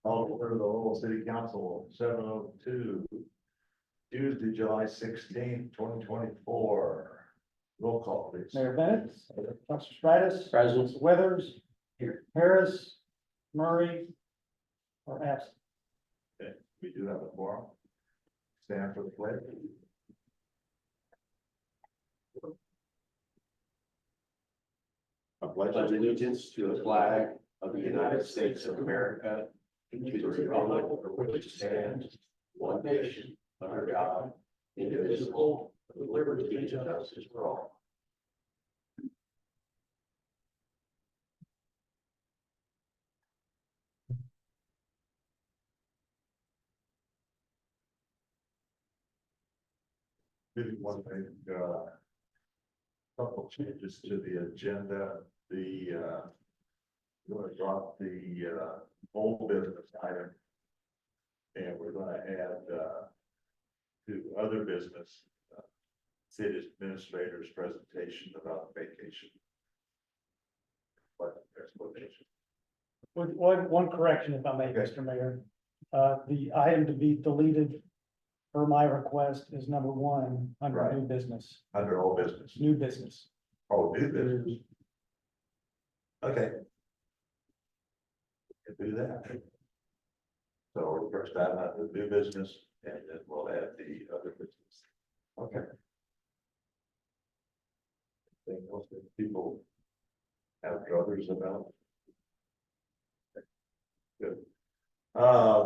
Call to order the Lowell City Council, 7:02, Tuesday, July 16th, 2024. Roll call, please. Mayor Bennett, Councilor Stridis. Present. Councilor Weathers. Here. Harris, Murray, are absent. Okay, we do have a quorum. Stand for the pledge. I pledge Allegiance to the flag of the United States of America and to the republic for which it stands, one nation, under God, indivisible, with liberty and justice for all. Maybe one thing, couple changes to the agenda, we're gonna drop the, old business item. And we're gonna add, to other business, city administrator's presentation about vacation. What explanation? One correction, if I may, Okay. Mr. Mayor. The item to be deleted per my request is number 1 under Right. new business, Under all business. new business. Oh, new business. Okay. Can do that. So first item on the new business, and then we'll add the other business. Okay. Anything else that people have druthers about? Good.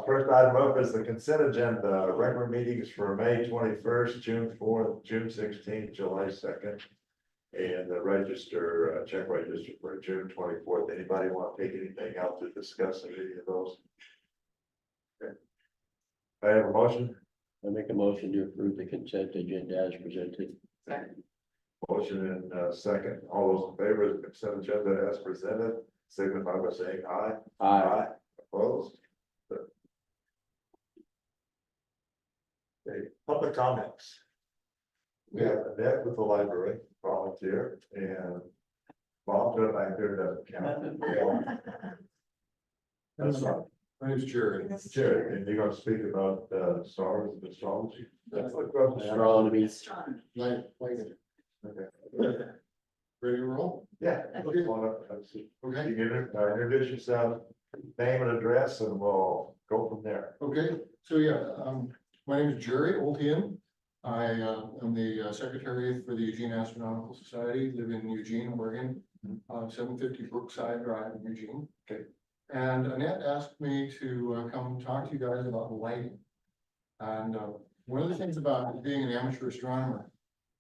First item up is the consent agenda, regular meetings for May 21st, June 4th, June 16th, July 2nd. And the register, check register for June 24th. Anybody want to take anything out to discuss any of those? Okay. I have a motion. I make a motion to approve the consent agenda as presented. Motion and second. All those in favor of the consent agenda as presented, signify by saying aye. Opposed? Okay, public comments. We have Annette with the library volunteer and Bob back there doesn't count. That's right. My name's Jerry. Jared, and you're gonna speak about stars and astrology. That's like about Astronomy. Like, Okay. ready to roll? Yeah. Okay. Come on up. You Okay, can introduce yourself, name and address, and we'll go from there. okay, so yeah, my name is Jerry Oltian. I am the secretary for the Eugene Astronomical Society, live in Eugene, Oregon, 750 Brookside Drive in Eugene. Okay. And Annette asked me to come talk to you guys about lighting. And one of the things about being an amateur astronomer,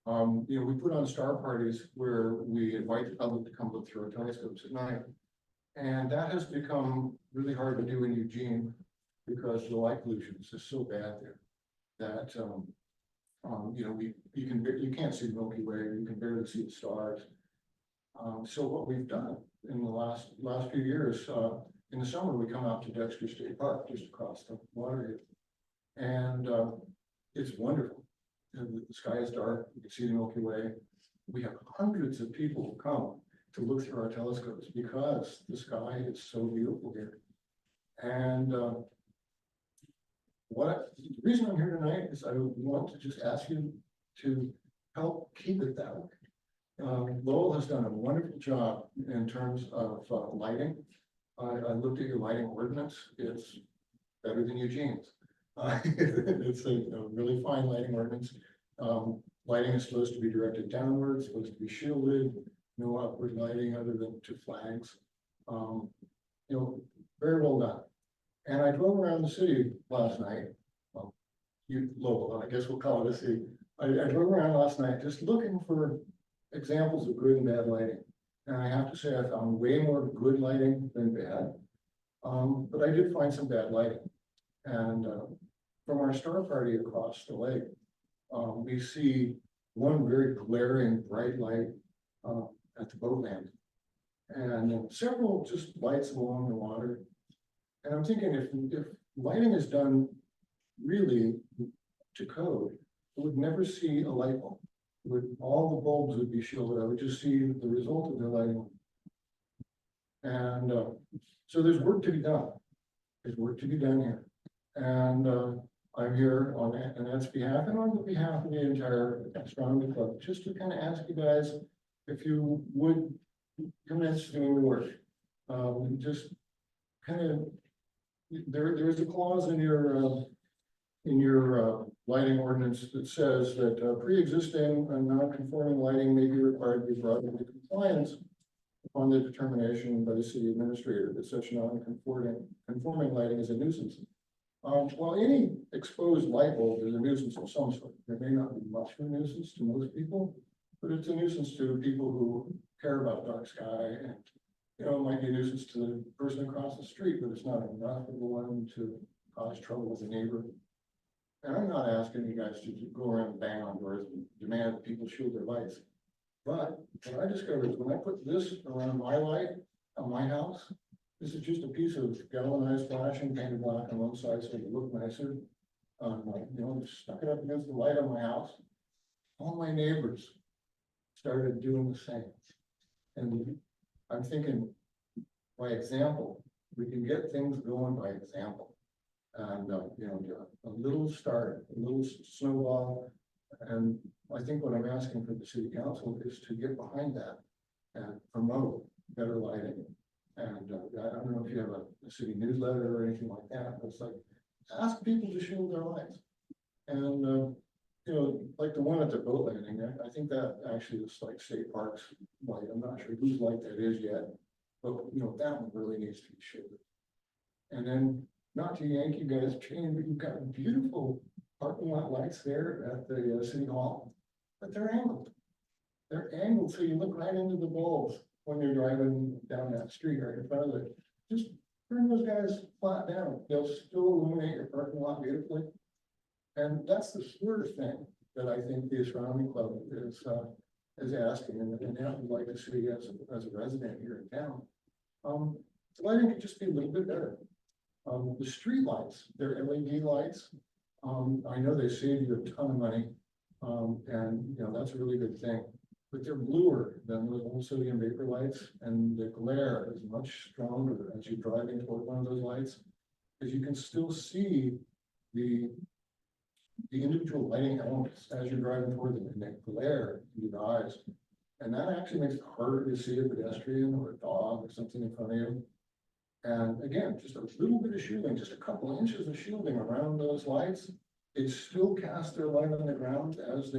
we put on star parties where we invite the public to come look through our telescopes at night. And that has become really hard to do in Eugene because the light pollution is just so bad there that, you can't see the Milky Way, you can barely see the stars. So what we've done in the last few years, in the summer, we come out to Dexter State Park, just across the water here. And it's wonderful. The sky is dark, you can see the Milky Way. We have hundreds of people who come to look through our telescopes because the sky is so beautiful here. And the reason I'm here tonight is I want to just ask you to help keep it that way. Lowell has done a wonderful job in terms of lighting. I looked at your lighting ordinance. It's better than Eugene's. It's a really fine lighting ordinance. Lighting is supposed to be directed downwards, supposed to be shielded, no upward lighting other than to flags. Very well done. And I drove around the city last night. Lowell, I guess we'll call it a city. I drove around last night just looking for examples of good and bad lighting. And I have to say, I found way more good lighting than bad. But I did find some bad lighting. And from our star party across the lake, we see one very glaring bright light at the boat landing. And several just lights along the water. And I'm thinking if lighting is done really to code, I would never see a light bulb. All the bulbs would be shielded. I would just see the result of their lighting. And so there's work to be done. There's work to be done here. And, I'm here on Annette's behalf and on the behalf of the entire astronomy club, just to kind of ask you guys if you would commence doing the work. Just kind of, there's a clause in your lighting ordinance that says that pre-existing and non-conforming lighting may be required to be brought into compliance upon the determination by the city administrator that such non-conforming lighting is a nuisance. Well, any exposed light bulb is a nuisance of some sort. There may not be much of a nuisance to most people, but it's a nuisance to people who care about dark sky, and it might be a nuisance to the person across the street, but it's not enough of one to cause trouble with a neighbor. And I'm not asking you guys to go around and bang on doors and demand that people shield their lights. But what I discovered is when I put this around my light on my house, this is just a piece of galvanized flashing painted black on one side so it look nicer. Just stuck it up against the light on my house. All my neighbors started doing the same. And I'm thinking, by example, we can get things going by example. And, a little start, a little snowball. And I think what I'm asking for the city council is to get behind that and promote better lighting. And I don't know if you have a city newsletter or anything like that, but it's like, ask people to shield their lights. And, like the one at the boat landing, I think that actually is like state parks light. I'm not sure whose light that is yet, but that one really needs to be shielded. And then, not to yank you guys' chain, but you've got beautiful parking lot lights there at the city hall, but they're angled. They're angled so you look right into the bulbs when you're driving down that street right in front of it. Just turn those guys flat down. They'll still illuminate your parking lot beautifully. And that's the sort of thing that I think the astronomy club is asking, and I would like to see as a resident here in town. The lighting could just be a little bit better. The street lights, they're LED lights. I know they save you a ton of money, and that's a really good thing. But they're bluer than those old sodium vapor lights, and the glare is much stronger as you're driving toward one of those lights, because you can still see the individual lighting elements as you're driving toward them, and they glare in your eyes. And that actually makes it harder to see a pedestrian or a dog or something in front of you. And again, just a little bit of shielding, just a couple inches of shielding around those lights, it still casts their light on the ground as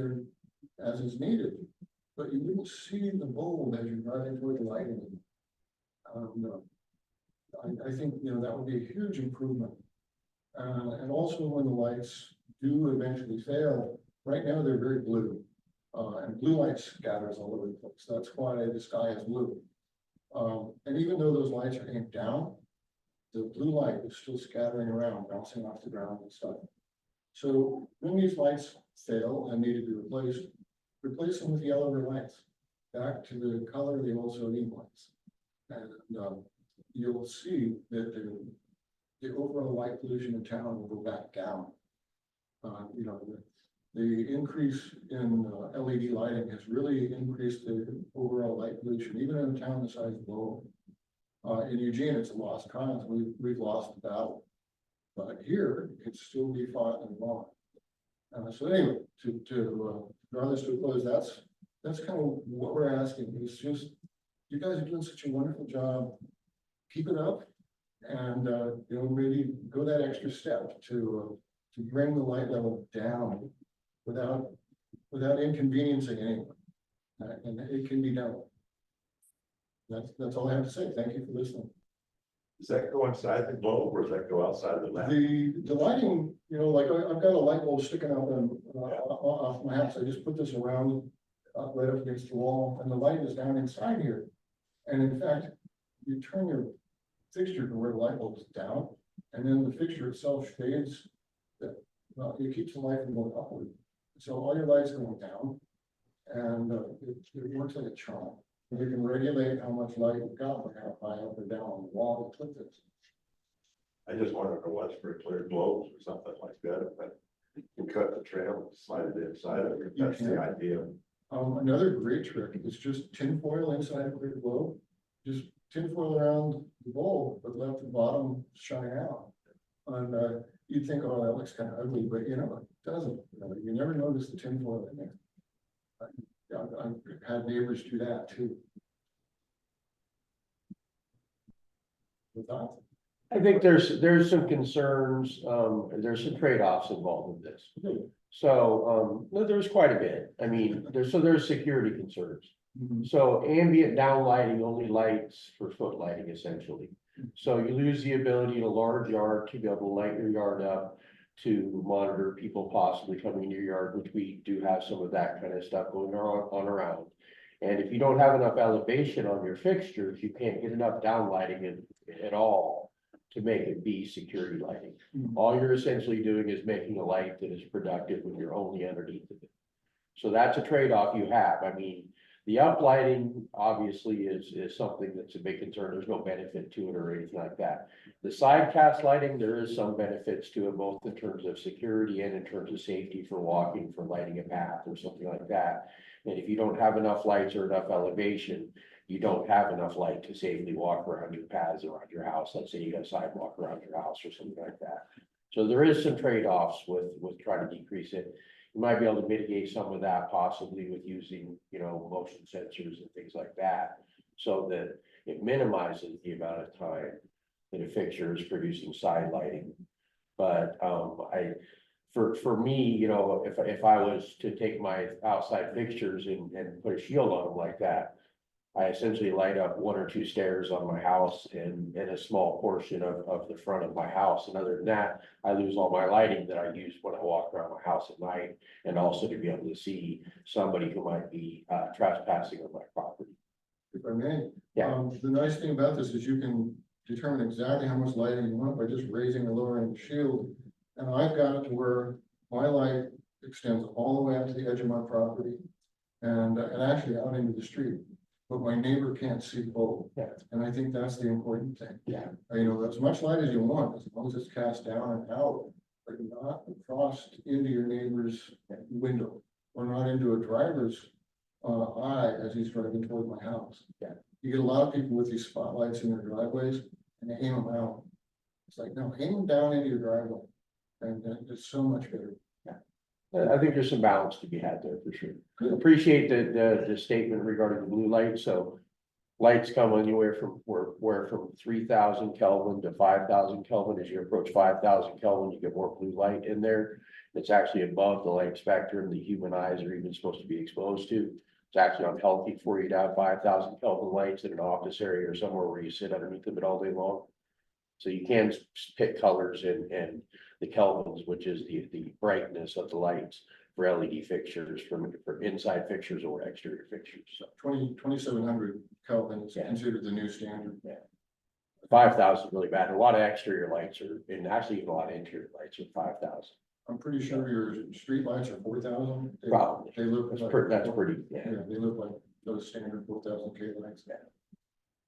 is needed. But you wouldn't see the bulb as you're driving toward the lighting. I think that would be a huge improvement. And also when the lights do eventually fail, right now they're very blue. And blue light scatters all over the place. That's why the sky is blue. And even though those lights are aimed down, the blue light is still scattering around, bouncing off the ground and stuff. So when these lights fail and need to be replaced, replace them with yellower lights, back to the color of the old sodium lights. And you'll see that the overall light pollution in town will go back down. The increase in LED lighting has really increased the overall light pollution, even in a town the size of Lowell. In Eugene, it's a lost cause. We've lost the battle, but here it can still be fought and won. So anyway, to draw this to a close, that's kind of what we're asking. It's just, you guys are doing such a wonderful job. Keep it up, and maybe go that extra step to bring the light level down without inconveniencing anyone. And it can be done. That's all I have to say. Thank you for listening. Does that go inside the globe or does that go outside the lamp? The lighting, like I've got a light bulb sticking out off my house. I just put this around right up against the wall, and the light is down inside here. And in fact, you turn your fixture to where the light bulb is down, and then the fixture itself shades. It keeps the light from going upward. So all your lights are going down, and it works like a charm. You can regulate how much light you've got, or how high up or down on the wall to put this. I just wondered if it was for clear globes or something like that, but you cut the trail and slide it inside of it. That's the idea. Another great trick is just tinfoil inside a clear globe. Just tinfoil around the bulb, but let the bottom shine out. on, you'd think, oh, that looks kind of ugly, but you know, it doesn't, you never notice the tinfoil in there. I've had neighbors do that too. Without, I think there's some concerns, there's some trade-offs involved in this. So, no, there's quite a bit. I mean, there's security concerns. So ambient downlighting only lights for footlighting essentially. So you lose the ability in a large yard to be able to light your yard up, to monitor people possibly coming into your yard, which we do have some of that kind of stuff going on around. And if you don't have enough elevation on your fixtures, you can't get enough downlighting at all to make it be security lighting. All you're essentially doing is making a light that is productive when you're only underneath of it. So that's a trade-off you have. I mean, the uplighting obviously is something that's a big concern. There's no benefit to it or anything like that. The side cast lighting, there is some benefits to it, both in terms of security and in terms of safety for walking, for lighting a path or something like that. And if you don't have enough lights or enough elevation, you don't have enough light to safely walk around your paths around your house. Let's say you got a sidewalk around your house or something like that. So there is some trade-offs with trying to decrease it. You might be able to mitigate some of that possibly with using, motion sensors and things like that. So that it minimizes the amount of time that a fixture is producing side lighting. But for me, if I was to take my outside fixtures and put a shield on them like that, I essentially light up 1 or 2 stairs on my house and a small portion of the front of my house. And other than that, I lose all my lighting that I use when I walk around my house at night, and also to be able to see somebody who might be trespassing on my property. if I may. Yeah. The nice thing about this is you can determine exactly how much lighting you want by just raising or lowering the shield. And I've got it to where my light extends all the way up to the edge of my property and actually out into the street. But my neighbor can't see both. Yeah. And I think that's the important thing. Yeah. As much light as you want, as long as it's cast down and out, but not across into your neighbor's window or not into a driver's eye as he's driving toward my house. Yeah. You get a lot of people with these spotlights in their driveways and they aim them out. It's like, no, aim them down into your driveway. And it's so much better. I think there's some balance to be had there for sure. Appreciate the statement regarding the blue light. So lights come anywhere from 3,000 Kelvin to 5,000 Kelvin. As you approach 5,000 Kelvin, you get more blue light in there. It's actually above the light spectrum the human eyes are even supposed to be exposed to. It's actually unhealthy for you to have 5,000 Kelvin lights in an office area or somewhere where you sit underneath of it all day long. So you can pick colors and the Kelvins, which is the brightness of the lights for LED fixtures, for inside fixtures or exterior fixtures. So 2,700 Kelvin is Yeah. considered the new standard. 5,000 is really bad. A lot of exterior lights are, and actually even a lot of interior lights are 5,000. I'm pretty sure your street lights are 4,000. Probably. They look That's like. pretty, yeah. Yeah, they look like those standard 4,000 K lights.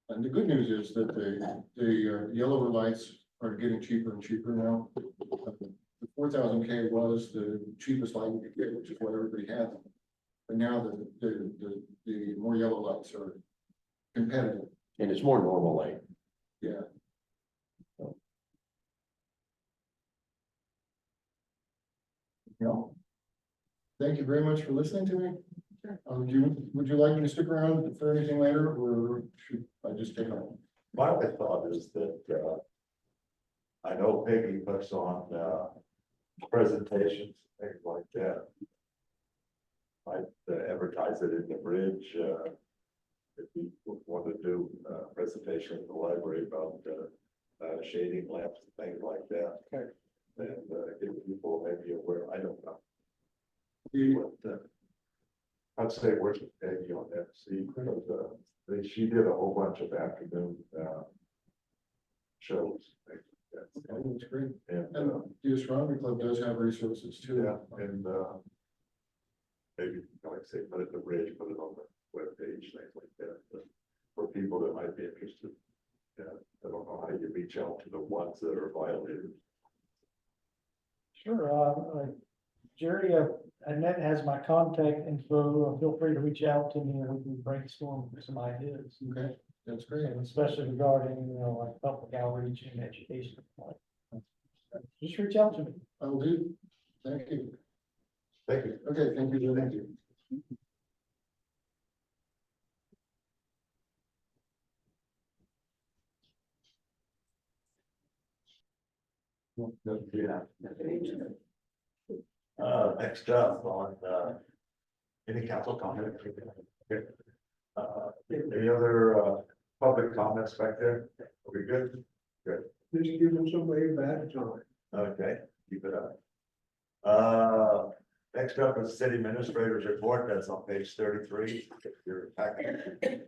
And the good news is that the yellower lights are getting cheaper and cheaper now. The 4,000 K was the cheapest light you could get, which is what everybody had. But now the more yellow lights are competitive. And it's more normal light. Yeah. No. Thank you very much for listening to me. Would you like me to stick around for anything later, or should I just take off? My only thought is that, I know Peggy puts on, presentations, things like that. Might advertise it in the bridge, if you want to do a presentation in the library about, shading lamps and things like that. Okay. And, give people maybe aware, I don't know. The- But, I'd say work with Peggy on that, see, because, she did a whole bunch of afternoon, shows. Things like that. Oh, that's great. And, And the astronomy club does have resources too. yeah, and, maybe, like I say, put it in the bridge, put it on the webpage, things like that, but for people that might be interested. Yeah, I don't know how you reach out to the ones that are violators. Sure, Jerry, Annette has my contact info. Feel free to reach out to me and we can brainstorm some ideas. Okay, that's great. And especially regarding, like public outreach and education. Just reach out to me. I'll do. Thank you. Thank you. Okay, thank you, thank you. Next up on, any council comment? Any other, public comments back there? Are we good? Just give them some way back, John. Okay, keep it up. Next up is city administrator's report, that's on page 33. Your packet.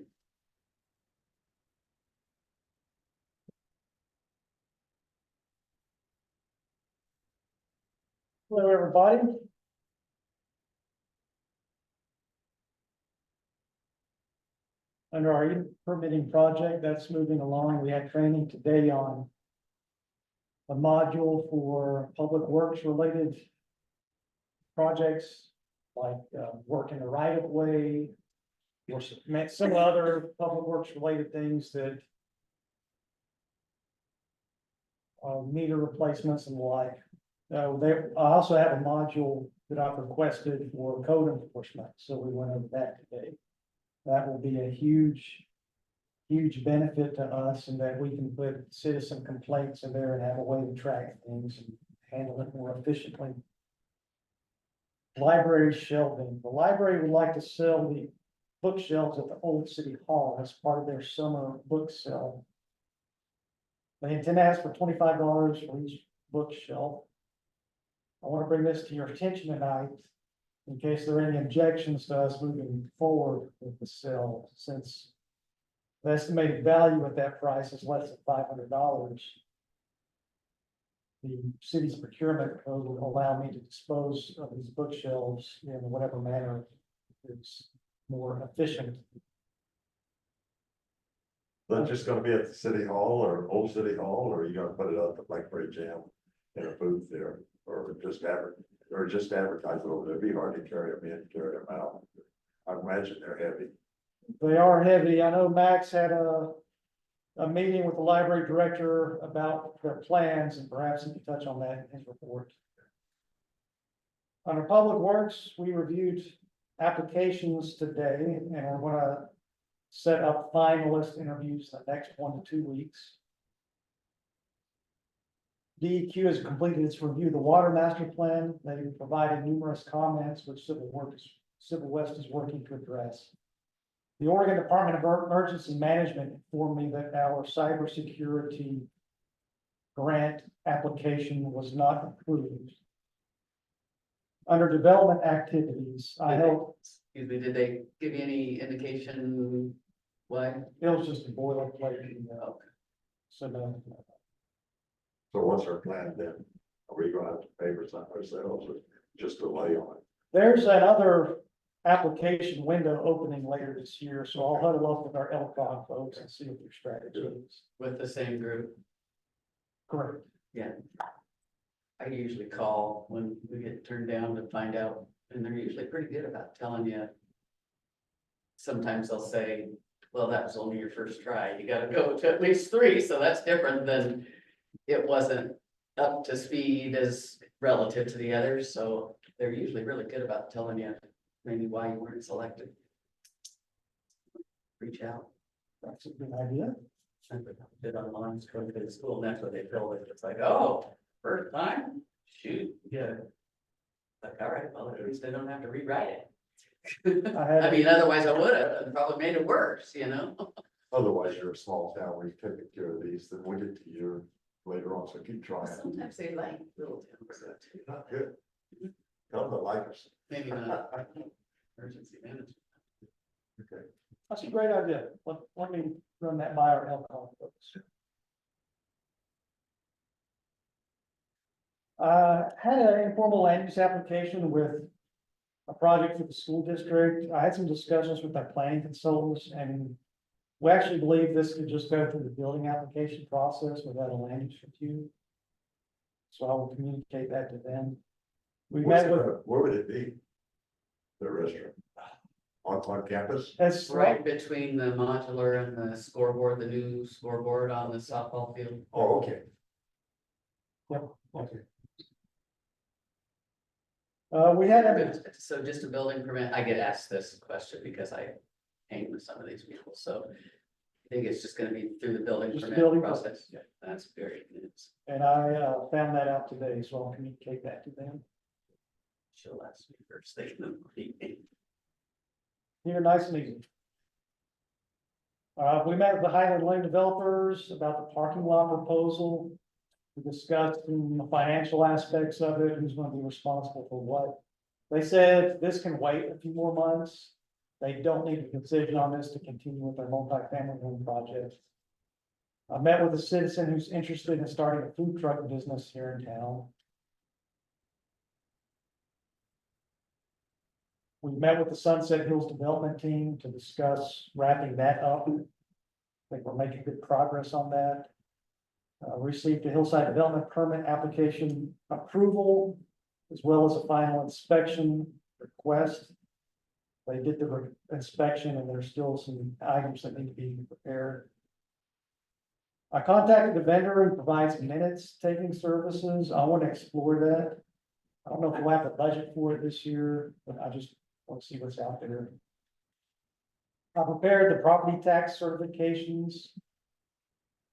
Hello, everybody. Under our permitting project, that's moving along. We had training today on a module for public works related projects, like work in the right of way, or some other public works related things that meter replacements and the like. I also have a module that I've requested for code enforcement, so we went over that today. That will be a huge benefit to us, and that we can put citizen complaints in there and have a way to track things and handle it more efficiently. Library shelving. The library would like to sell the bookshelves at the old city hall as part of their summer book sale. They intend to ask for $25 for each bookshelf. I want to bring this to your attention tonight, in case there are any objections to us moving forward with the sale, since the estimated value at that price is less than $500. The city's procurement code will allow me to dispose of these bookshelves in whatever manner is more efficient. That's just gonna be at the city hall or old city hall, or are you gonna put it up at the Blackberry Jam in a booth there, or just advertise it over there? It'd be hard to carry them in, carry them out. I imagine they're heavy. They are heavy. I know Max had a meeting with the library director about their plans, and perhaps he could touch on that in his report. Under Public Works, we reviewed applications today, and we're gonna set up finalist interviews the next 1 to 2 weeks. DEQ has completed its review of the water master plan. They provided numerous comments, which Civil West is working to address. The Oregon Department of Emergency Management informed me that our cybersecurity grant application was not approved. Under development activities, I hope Excuse me, did they give you any indication why? it was just a boilerplate. So So what's our plan then? Are we gonna have to pay for something ourselves, or just delay on it? there's another application window opening later this year, so I'll huddle up with our LCOG folks and see what their strategy is. With the same group? Correct. Yeah. I usually call when we get turned down to find out, and they're usually pretty good about telling you. Sometimes they'll say, well, that was only your first try, you gotta go to at least 3, so that's different than it wasn't up to speed as relative to the others, so they're usually really good about telling you maybe why you weren't selected. Reach out. That's a good idea. Did online, go to the school, and that's what they filled it. It's like, oh, first time, shoot, yeah. Like, all right, well, at least I don't have to rewrite it. I mean, otherwise I would have, and probably made it worse, you know? Otherwise, you're a small town where you take care of these, then we'll get to you later on, so keep trying. Sometimes they like little towns, Not good. Come to like us. maybe not emergency management. Okay. That's a great idea. Let me run that by our LCOG folks. Had an informal land use application with a project for the school district. I had some discussions with our planning consultants, and we actually believe this could just go through the building application process without a land use review. So I will communicate that to them. We met with, Where would it be? The restaurant? On campus? that's Right between the modular and the scoreboard, the new scoreboard on the softball field. Oh, okay. Okay. We had, So just a building permit, I get asked this question because I hang with some of these people, so. I think it's just gonna be through the building Just permit building process. permit, That's very, it's, and I, found that out today, so I'll communicate that to them. she'll ask me first thing in the morning. Here, nice and easy. We met with the Highland Lane developers about the parking lot proposal. We discussed the financial aspects of it, who's gonna be responsible for what. They said this can wait a few more months. They don't need a decision on this to continue with their multi-family home project. I met with a citizen who's interested in starting a food truck business here in town. We met with the Sunset Hills Development Team to discuss wrapping that up. I think we're making good progress on that. Received a hillside development permit application approval, as well as a final inspection request. They did the inspection and there's still some items that need to be prepared. I contacted the vendor and provides minutes taking services. I want to explore that. I don't know if we'll have the budget for it this year, but I just want to see what's out there. I prepared the property tax certifications.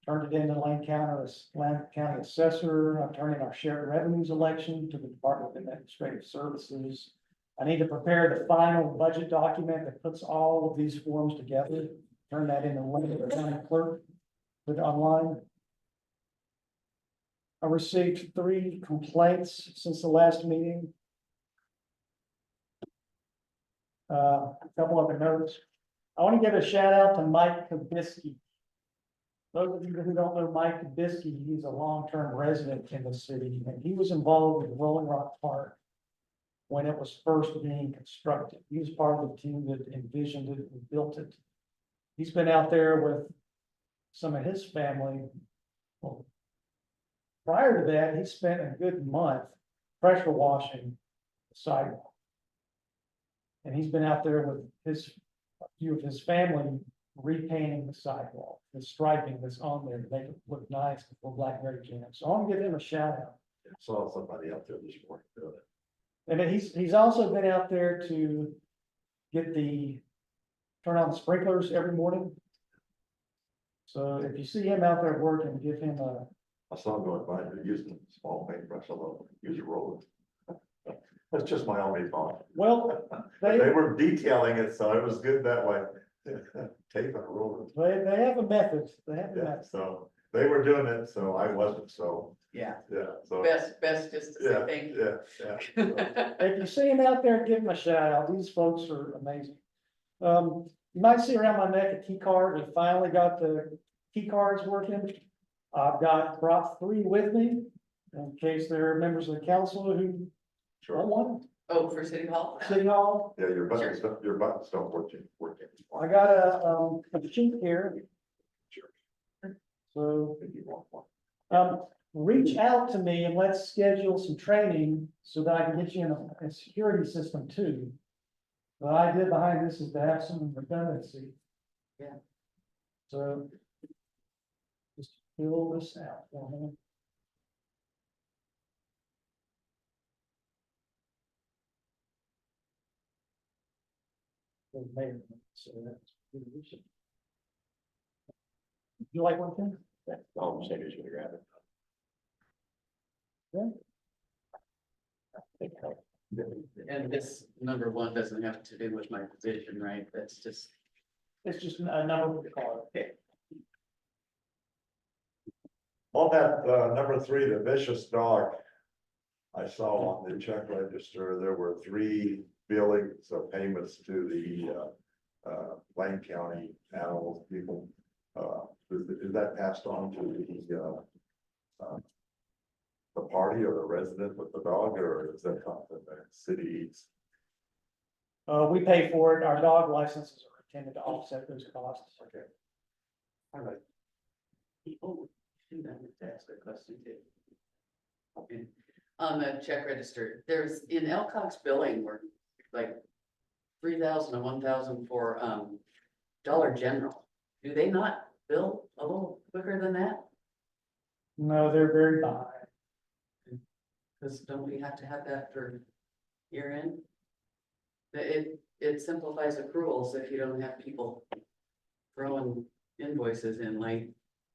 Turned it into Lane County Assessor. I'm turning our shared revenues election to the Department of Administrative Services. I need to prepare the final budget document that puts all of these forms together. Turn that into Lane County Clerk, put it online. I received 3 complaints since the last meeting. A couple of the notes. I want to give a shout out to Mike Kabisky. Those of you who don't know Mike Kabisky, he's a long-term resident in the city, and he was involved with Rolling Rock Park when it was first being constructed. He was part of the team that envisioned it and built it. He's been out there with some of his family. Well, prior to that, he spent a good month pressure washing the sidewalk. And he's been out there with a few of his family repainting the sidewalk, the striping that's on there to make it look nice before Blackberry Jam. So I'm gonna give him a shout out. Saw somebody out there this morning doing it. And then he's also been out there to get turn on the sprinklers every morning. So if you see him out there working, give him a, I saw him going by, they're using a small paintbrush, although use a roller. That's just my only thought. well, They they were detailing it, so it was good that way. Tape and a roller. they have a method, they have a Yeah, method. so they were doing it, so I wasn't, so, Yeah, yeah, so. best just to Yeah, say thank you. yeah, yeah. If you see him out there, give him a shout out. These folks are amazing. You might see around my neck a key card. We finally got the key cards working. I've brought 3 with me in case there are members of the council who Sure. don't want Oh, for City Hall? them. City Hall. Yeah, your buttons don't work. I got a sheet here. Sure. So, If you want one. reach out to me and let's schedule some training so that I can get you in a security system too. The idea behind this is to have some redundancy. Yeah. So. Just fill this out for me. So that's. You like one thing? Oh, same as you grab it. And this number 1 doesn't have to do with my position, right? That's just, It's just a number of the card. On that, number 3, the vicious dog. I saw on the check register, there were 3 billings of payments to the, Lane County animal people. Is that passed on to the party or the resident with the dog, or is that something that city eats? We pay for it. Our dog licenses are intended to offset those costs. Okay. All right. oh, shoot, I meant to ask a question too. Okay. On the check register, there's in Elcock's billing, we're like 3,000 and 1,000 for Dollar General. Do they not bill a little quicker than that? No, they're very behind. Cause don't we have to have that for year end? It simplifies accruals if you don't have people throwing invoices in late.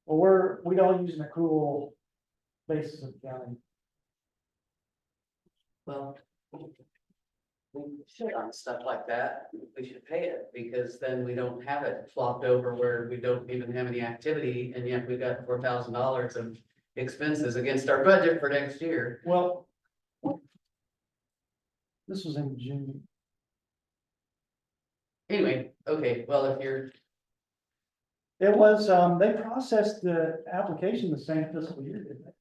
Well, we don't use an accrual basis of accounting. Well, we should on stuff like that, we should pay it, because then we don't have it flopped over where we don't even have any activity, and yet we got $4,000 of expenses against our budget for next year. Well, this was in June. Anyway, okay, well, if you're, It was, they processed the application the same fiscal year, didn't they?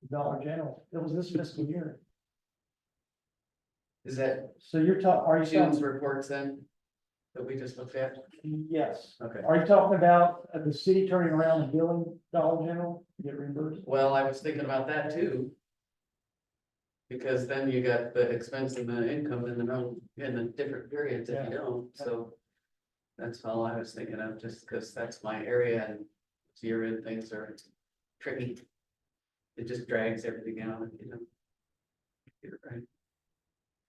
Dollar General, it was this fiscal year. is that So you're are you June's talking, reports then? That we just looked at? yes, Okay. are you talking about the city turning around and billing Dollar General to get reimbursed? Well, I was thinking about that too. Because then you got the expense and the income in the different periods if you don't, so. That's all I was thinking of, just because that's my area and year-end things are tricky. It just drags everything out, you know. You're right.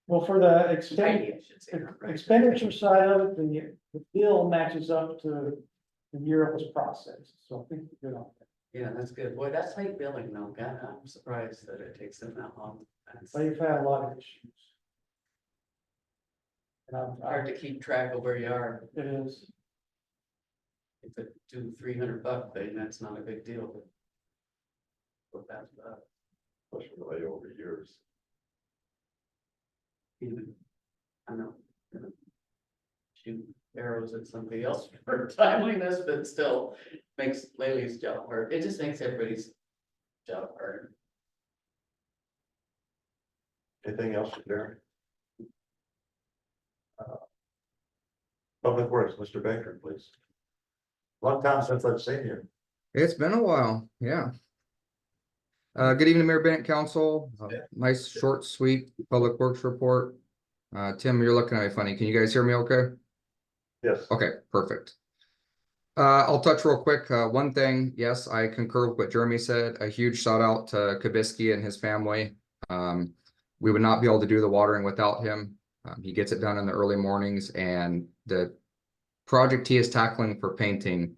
Well, for the Tidy, expenditure, I should say, right. expenditure side of it, the bill matches up to the year it was processed, so I think we're good on that. Yeah, that's good. Boy, that's late billing though. God, I'm surprised that it takes them that long. It's They've had a lot of issues. And hard to keep track of where you are. it is, If it do $300 thing, that's not a big deal. But $4,000, Especially way over years. even, I know. Shoot arrows at somebody else for timeliness, but still makes Laylee's job hard. It just makes everybody's job hard. Anything else, Darren? Public Works, Mr. Baker, please. Long time since I've seen you. It's been a while, yeah. Good evening, Mayor Bennett, Council. Nice, short, sweet Public Works report. Tim, you're looking at me funny. Can you guys hear me okay? Yes. Okay, perfect. I'll touch real quick. One thing, yes, I concur with what Jeremy said. A huge shout out to Kabisky and his family. We would not be able to do the watering without him. He gets it done in the early mornings, and the project he is tackling for painting,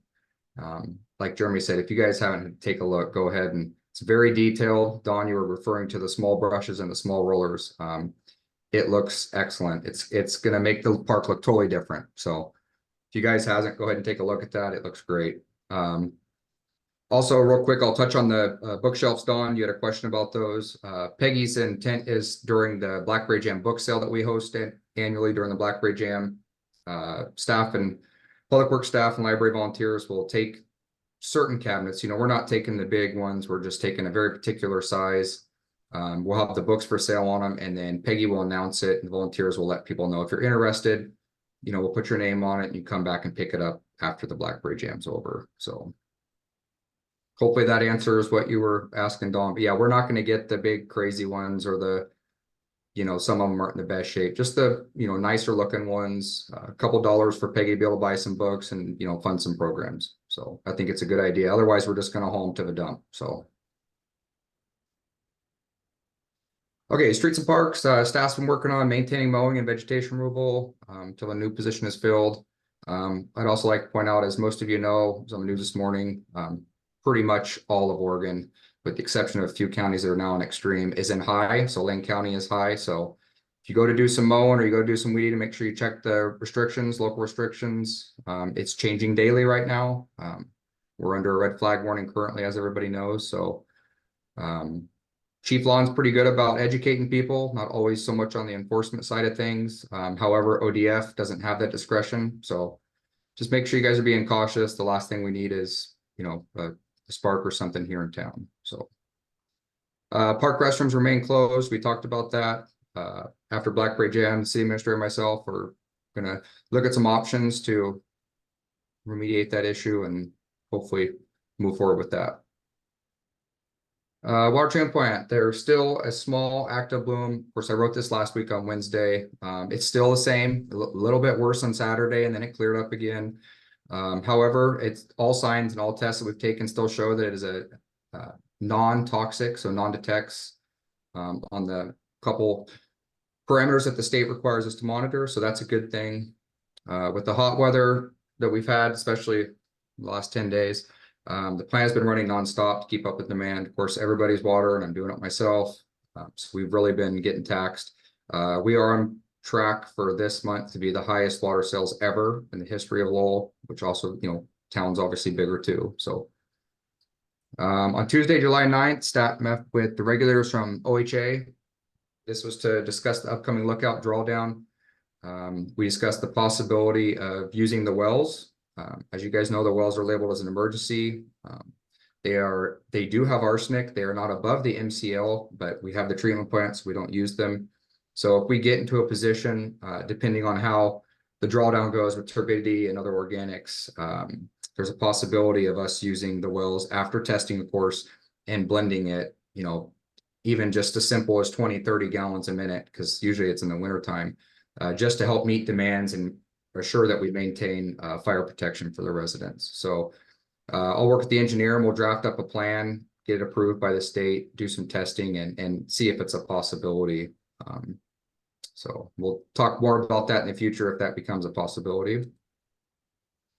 like Jeremy said, if you guys haven't take a look, go ahead, and it's very detailed. Don, you were referring to the small brushes and the small rollers. It looks excellent. It's going to make the park look totally different. So if you guys hasn't, go ahead and take a look at that. It looks great. Also, real quick, I'll touch on the bookshelves, Don. You had a question about those. Peggy's intent is during the Blackberry Jam book sale that we host annually during the Blackberry Jam, staff and public works staff and library volunteers will take certain cabinets. You know, we're not taking the big ones. We're just taking a very particular size. We'll have the books for sale on them, and then Peggy will announce it, and volunteers will let people know if you're interested. You know, we'll put your name on it, and you come back and pick it up after the Blackberry Jam's over. So hopefully that answers what you were asking, Dawn. But yeah, we're not going to get the big crazy ones or the, you know, some of them aren't in the best shape. Just the, you know, nicer looking ones. A couple dollars for Peggy to be able to buy some books and, you know, fund some programs. So I think it's a good idea. Otherwise, we're just going to haul them to the dump. So. Okay, streets and parks. Staff's been working on maintaining mowing and vegetation removal until a new position is filled. I'd also like to point out, as most of you know, I was on the news this morning, pretty much all of Oregon, with the exception of a few counties that are now in extreme, is in high. So Lane County is high. So if you go to do some mowing or you go to do some weeding, make sure you check the restrictions, local restrictions. It's changing daily right now. We're under a red flag warning currently, as everybody knows. So Chief Lon's pretty good about educating people, not always so much on the enforcement side of things. However, ODF doesn't have that discretion. So just make sure you guys are being cautious. The last thing we need is, you know, a spark or something here in town. So park restrooms remain closed. We talked about that. After Blackberry Jam, the city administrator and myself are gonna look at some options to remediate that issue and hopefully move forward with that. Water treatment plant, there's still a small active bloom. Of course, I wrote this last week on Wednesday. It's still the same, a little bit worse on Saturday, and then it cleared up again. However, it's all signs and all tests that we've taken still show that it is a non-toxic, so non-detects on the couple parameters that the state requires us to monitor, so that's a good thing. With the hot weather that we've had, especially the last 10 days, the plant has been running nonstop to keep up with demand. Of course, everybody's water, and I'm doing it myself. So we've really been getting taxed. We are on track for this month to be the highest water sales ever in the history of Lowell, which also, town's obviously bigger too. So on Tuesday, July 9th, staff met with the regulators from OHA. This was to discuss the upcoming lookout drawdown. We discussed the possibility of using the wells. As you guys know, the wells are labeled as an emergency. They do have arsenic. They are not above the MCL, but we have the treatment plants. We don't use them. So if we get into a position, depending on how the drawdown goes with turbidity and other organics, there's a possibility of us using the wells after testing, of course, and blending it, even just as simple as 20-30 gallons a minute, because usually it's in the wintertime, just to help meet demands and assure that we maintain fire protection for the residents. So I'll work with the engineer and we'll draft up a plan, get it approved by the state, do some testing and see if it's a possibility. So we'll talk more about that in the future if that becomes a possibility.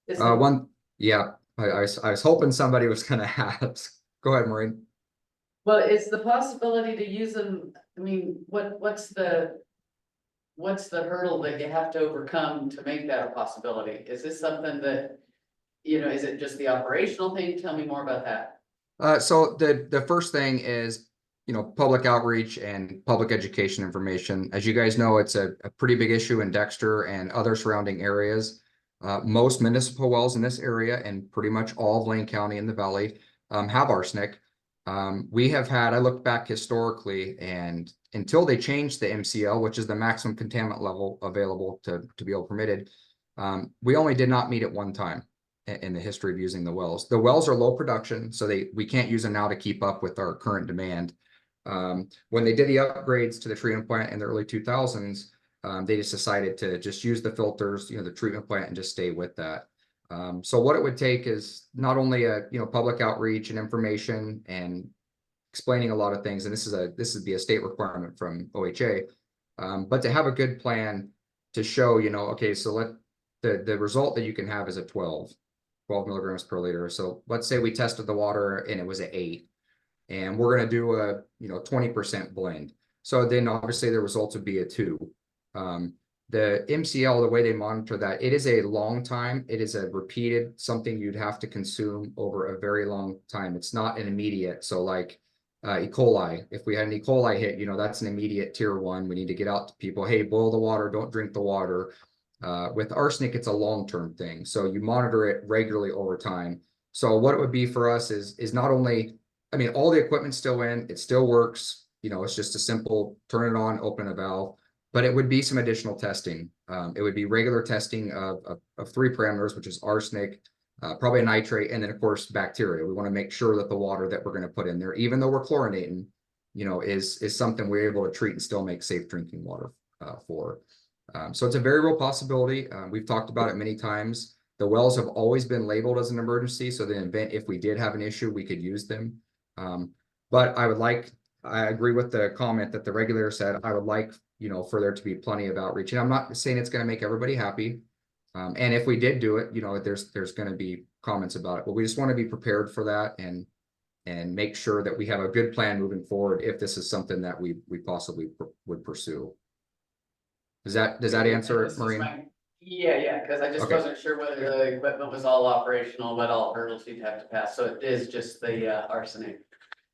Is I was hoping somebody was gonna ask. Go ahead, Maureen. Well, is the possibility to use them, I mean, what's the hurdle that you have to overcome to make that a possibility? Is this something that, is it just the operational thing? Tell me more about that. So the first thing is, public outreach and public education information. As you guys know, it's a pretty big issue in Dexter and other surrounding areas. Most municipal wells in this area and pretty much all of Lane County in the valley have arsenic. I looked back historically, and until they changed the MCL, which is the maximum contaminant level available to be able permitted, we only did not meet it one time in the history of using the wells. The wells are low production, so we can't use them now to keep up with our current demand. When they did the upgrades to the treatment plant in the early 2000s, they just decided to just use the filters, the treatment plant, and just stay with that. So what it would take is not only public outreach and information and explaining a lot of things, and this would be a state requirement from OHA, but to have a good plan to show, okay, so the result that you can have is a 12 milligrams per liter. So let's say we tested the water and it was at 8, and we're going to do a 20% blend. So then obviously the results would be a 2. The MCL, the way they monitor that, it is a long time. It is a repeated something you'd have to consume over a very long time. It's not an immediate. So like E. coli, if we had an E. coli hit, that's an immediate tier 1. We need to get out to people, hey, boil the water, don't drink the water. With arsenic, it's a long-term thing. So you monitor it regularly over time. So what it would be for us is not only, all the equipment's still in, it still works. It's just a simple turn it on, open a valve. But it would be some additional testing. It would be regular testing of 3 parameters, which is arsenic, probably a nitrate, and then of course bacteria. We want to make sure that the water that we're going to put in there, even though we're chlorinating, is something we're able to treat and still make safe drinking water for. So it's a very real possibility. We've talked about it many times. The wells have always been labeled as an emergency, so the event, if we did have an issue, we could use them. But I agree with the comment that the regulator said. I would like, for there to be plenty of outreach. And I'm not saying it's going to make everybody happy. And if we did do it, there's going to be comments about it. But we just want to be prepared for that and make sure that we have a good plan moving forward if this is something that we possibly would pursue. Does that answer it, Maureen? Yeah, because I just wasn't sure whether the equipment was all operational, what all hurdles you'd have to pass. So it is just the arsenic.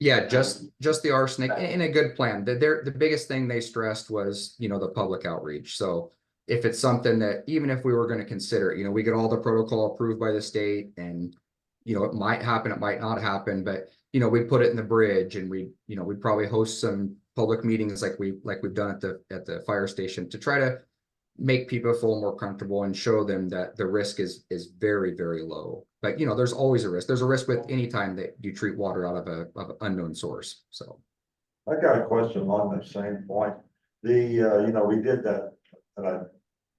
Yeah, just the arsenic in a good plan. The biggest thing they stressed was, the public outreach. So if it's something that, even if we were going to consider, we get all the protocol approved by the state and, it might happen, it might not happen, but, we put it in the bridge and we'd probably host some public meetings like we've done at the fire station to try to make people feel more comfortable and show them that the risk is very, very low. But there's always a risk. There's a risk with any time that you treat water out of an unknown source. So I got a question on the same point. We did that, and I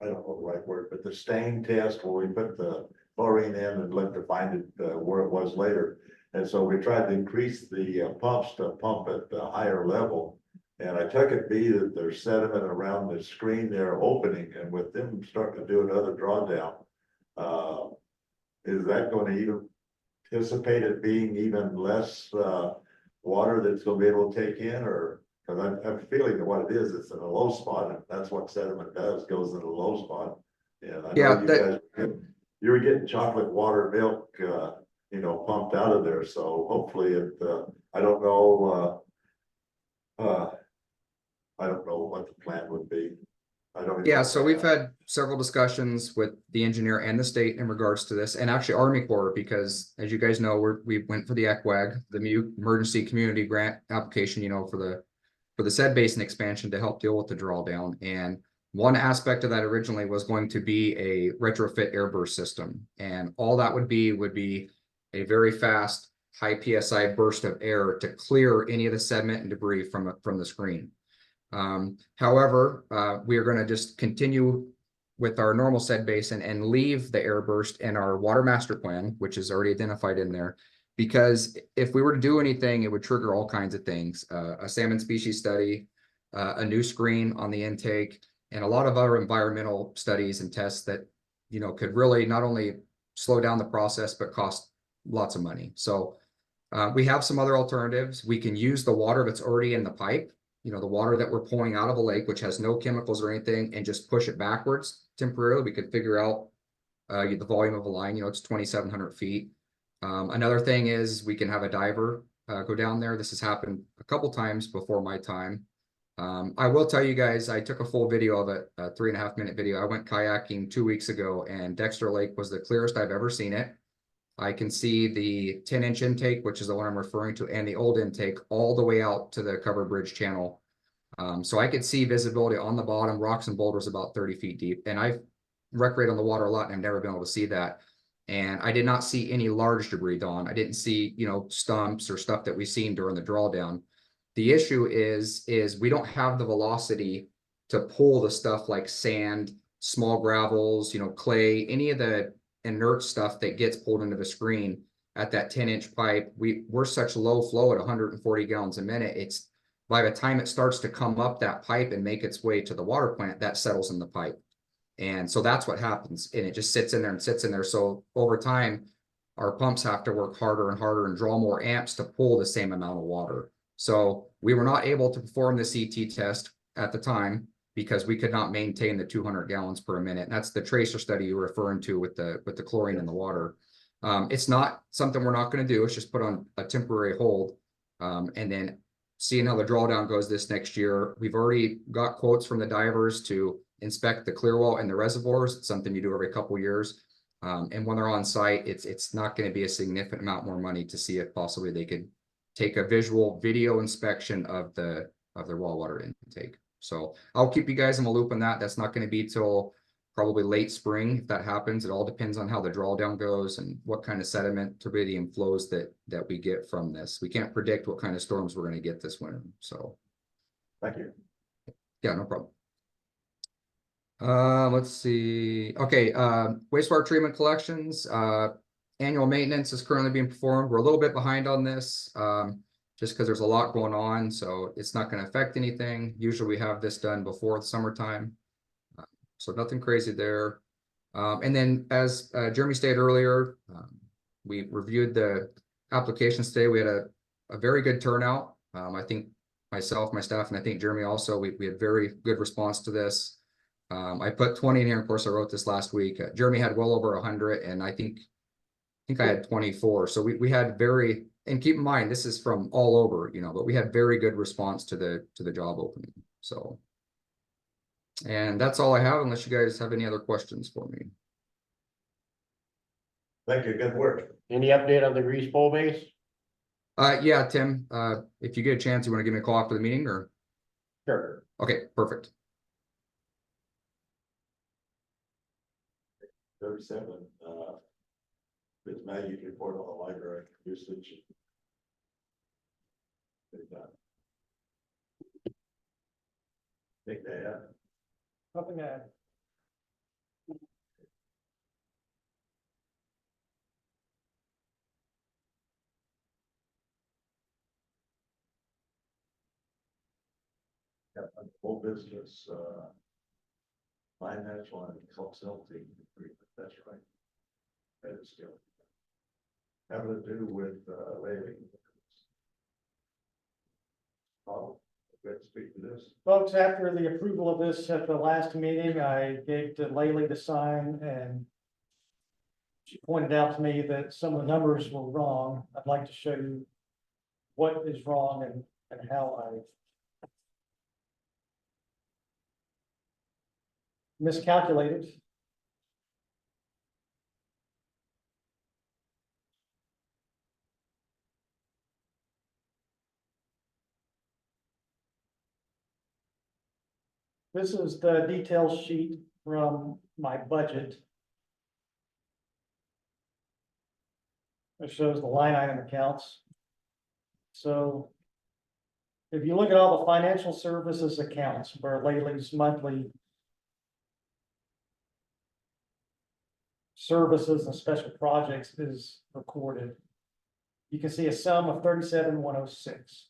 don't know the right word, but the stain test where we put the chlorine in and looked to find it where it was later. And so we tried to increase the pumps to pump at the higher level. And I took it be that there's sediment around the screen there opening, and with them starting to do another drawdown. Is that gonna even anticipate it being even less, water that's gonna be able to take in, or? Cause I'm feeling that what it is, it's in a low spot, and that's what sediment does, goes in a low spot. And I Yeah, know you were getting chocolate water milk, pumped out of there, so hopefully I don't know, I don't know what the plan would be. I don't even Yeah, know so if we've they have- had several discussions with the engineer and the state in regards to this, and actually Army Corps, because as you guys know, we went for the ECWAG, the Emergency Community Grant application, for the said basin expansion to help deal with the drawdown. And one aspect of that originally was going to be a retrofit airburst system, and all that would be a very fast, high PSI burst of air to clear any of the sediment and debris from the screen. However, we are going to just continue with our normal said basin and leave the air burst in our water master plan, which is already identified in there. Because if we were to do anything, it would trigger all kinds of things, a salmon species study, a new screen on the intake, and a lot of other environmental studies and tests that, could really not only slow down the process, but cost lots of money. So we have some other alternatives. We can use the water that's already in the pipe, the water that we're pulling out of a lake, which has no chemicals or anything, and just push it backwards temporarily. We could figure out the volume of a line, it's 2,700 feet. Another thing is we can have a diver go down there. This has happened a couple times before my time. I will tell you guys, I took a full video of it, a 3.5 minute video. I went kayaking 2 weeks ago, and Dexter Lake was the clearest I've ever seen it. I can see the 10-inch intake, which is the one I'm referring to, and the old intake all the way out to the covered bridge channel. So I could see visibility on the bottom, rocks and boulders about 30 feet deep. And I've recreate on the water a lot, and I've never been able to see that. And I did not see any large debris, Dawn. I didn't see, stumps or stuff that we've seen during the drawdown. The issue is we don't have the velocity to pull the stuff like sand, small gravels, clay, any of the inert stuff that gets pulled into the screen at that 10-inch pipe. We're such low flow at 140 gallons a minute. It's by the time it starts to come up that pipe and make its way to the water plant, that settles in the pipe. And so that's what happens. And it just sits in there and sits in there. So over time, our pumps have to work harder and harder and draw more amps to pull the same amount of water. So we were not able to perform the CT test at the time because we could not maintain the 200 gallons per minute. And that's the tracer study you were referring to with the chlorine in the water. It's not something we're not going to do. It's just put on a temporary hold. And then seeing how the drawdown goes this next year. We've already got quotes from the divers to inspect the clear wall and the reservoirs. It's something you do every couple of years. And when they're on site, it's not going to be a significant amount more money to see if possibly they could take a visual video inspection of their raw water intake. So I'll keep you guys in the loop on that. That's not going to be till probably late spring if that happens. It all depends on how the drawdown goes and what kind of sediment, turbidity, and flows that we get from this. We can't predict what kind of storms we're going to get this winter. So Thank you. yeah, no problem. Let's see. Okay, wastewater treatment collections. Annual maintenance is currently being performed. We're a little bit behind on this, just because there's a lot going on, so it's not going to affect anything. Usually we have this done before the summertime, so nothing crazy there. And then as Jeremy stated earlier, we reviewed the applications today. We had a very good turnout. I think myself, my staff, and I think Jeremy also, we had very good response to this. I put 20 in here. Of course, I wrote this last week. Jeremy had well over 100, and I think I had 24. So we had very, and keep in mind, this is from all over, but we had very good response to the job opening. So, and that's all I have, unless you guys have any other questions for me. Thank you, good work. Any update on the grease pole base? Yeah, Tim, if you get a chance, you want to give me a call after the meeting, or? Sure. Okay, perfect. 37, this Maggie report on the library usage. Think they have. Nothing to add. Full business, financial and consulting agreement, that's right. That is still. Having to do with, Levy. Oh, let's speak to this. Folks, after the approval of this at the last meeting, I gave to Laylee to sign, and she pointed out to me that some of the numbers were wrong. I'd like to show you what is wrong and how I miscalculated. This is the detail sheet from my budget. It shows the line item accounts. So if you look at all the financial services accounts where Laylee's monthly services and special projects is recorded, you can see a sum of 37,106.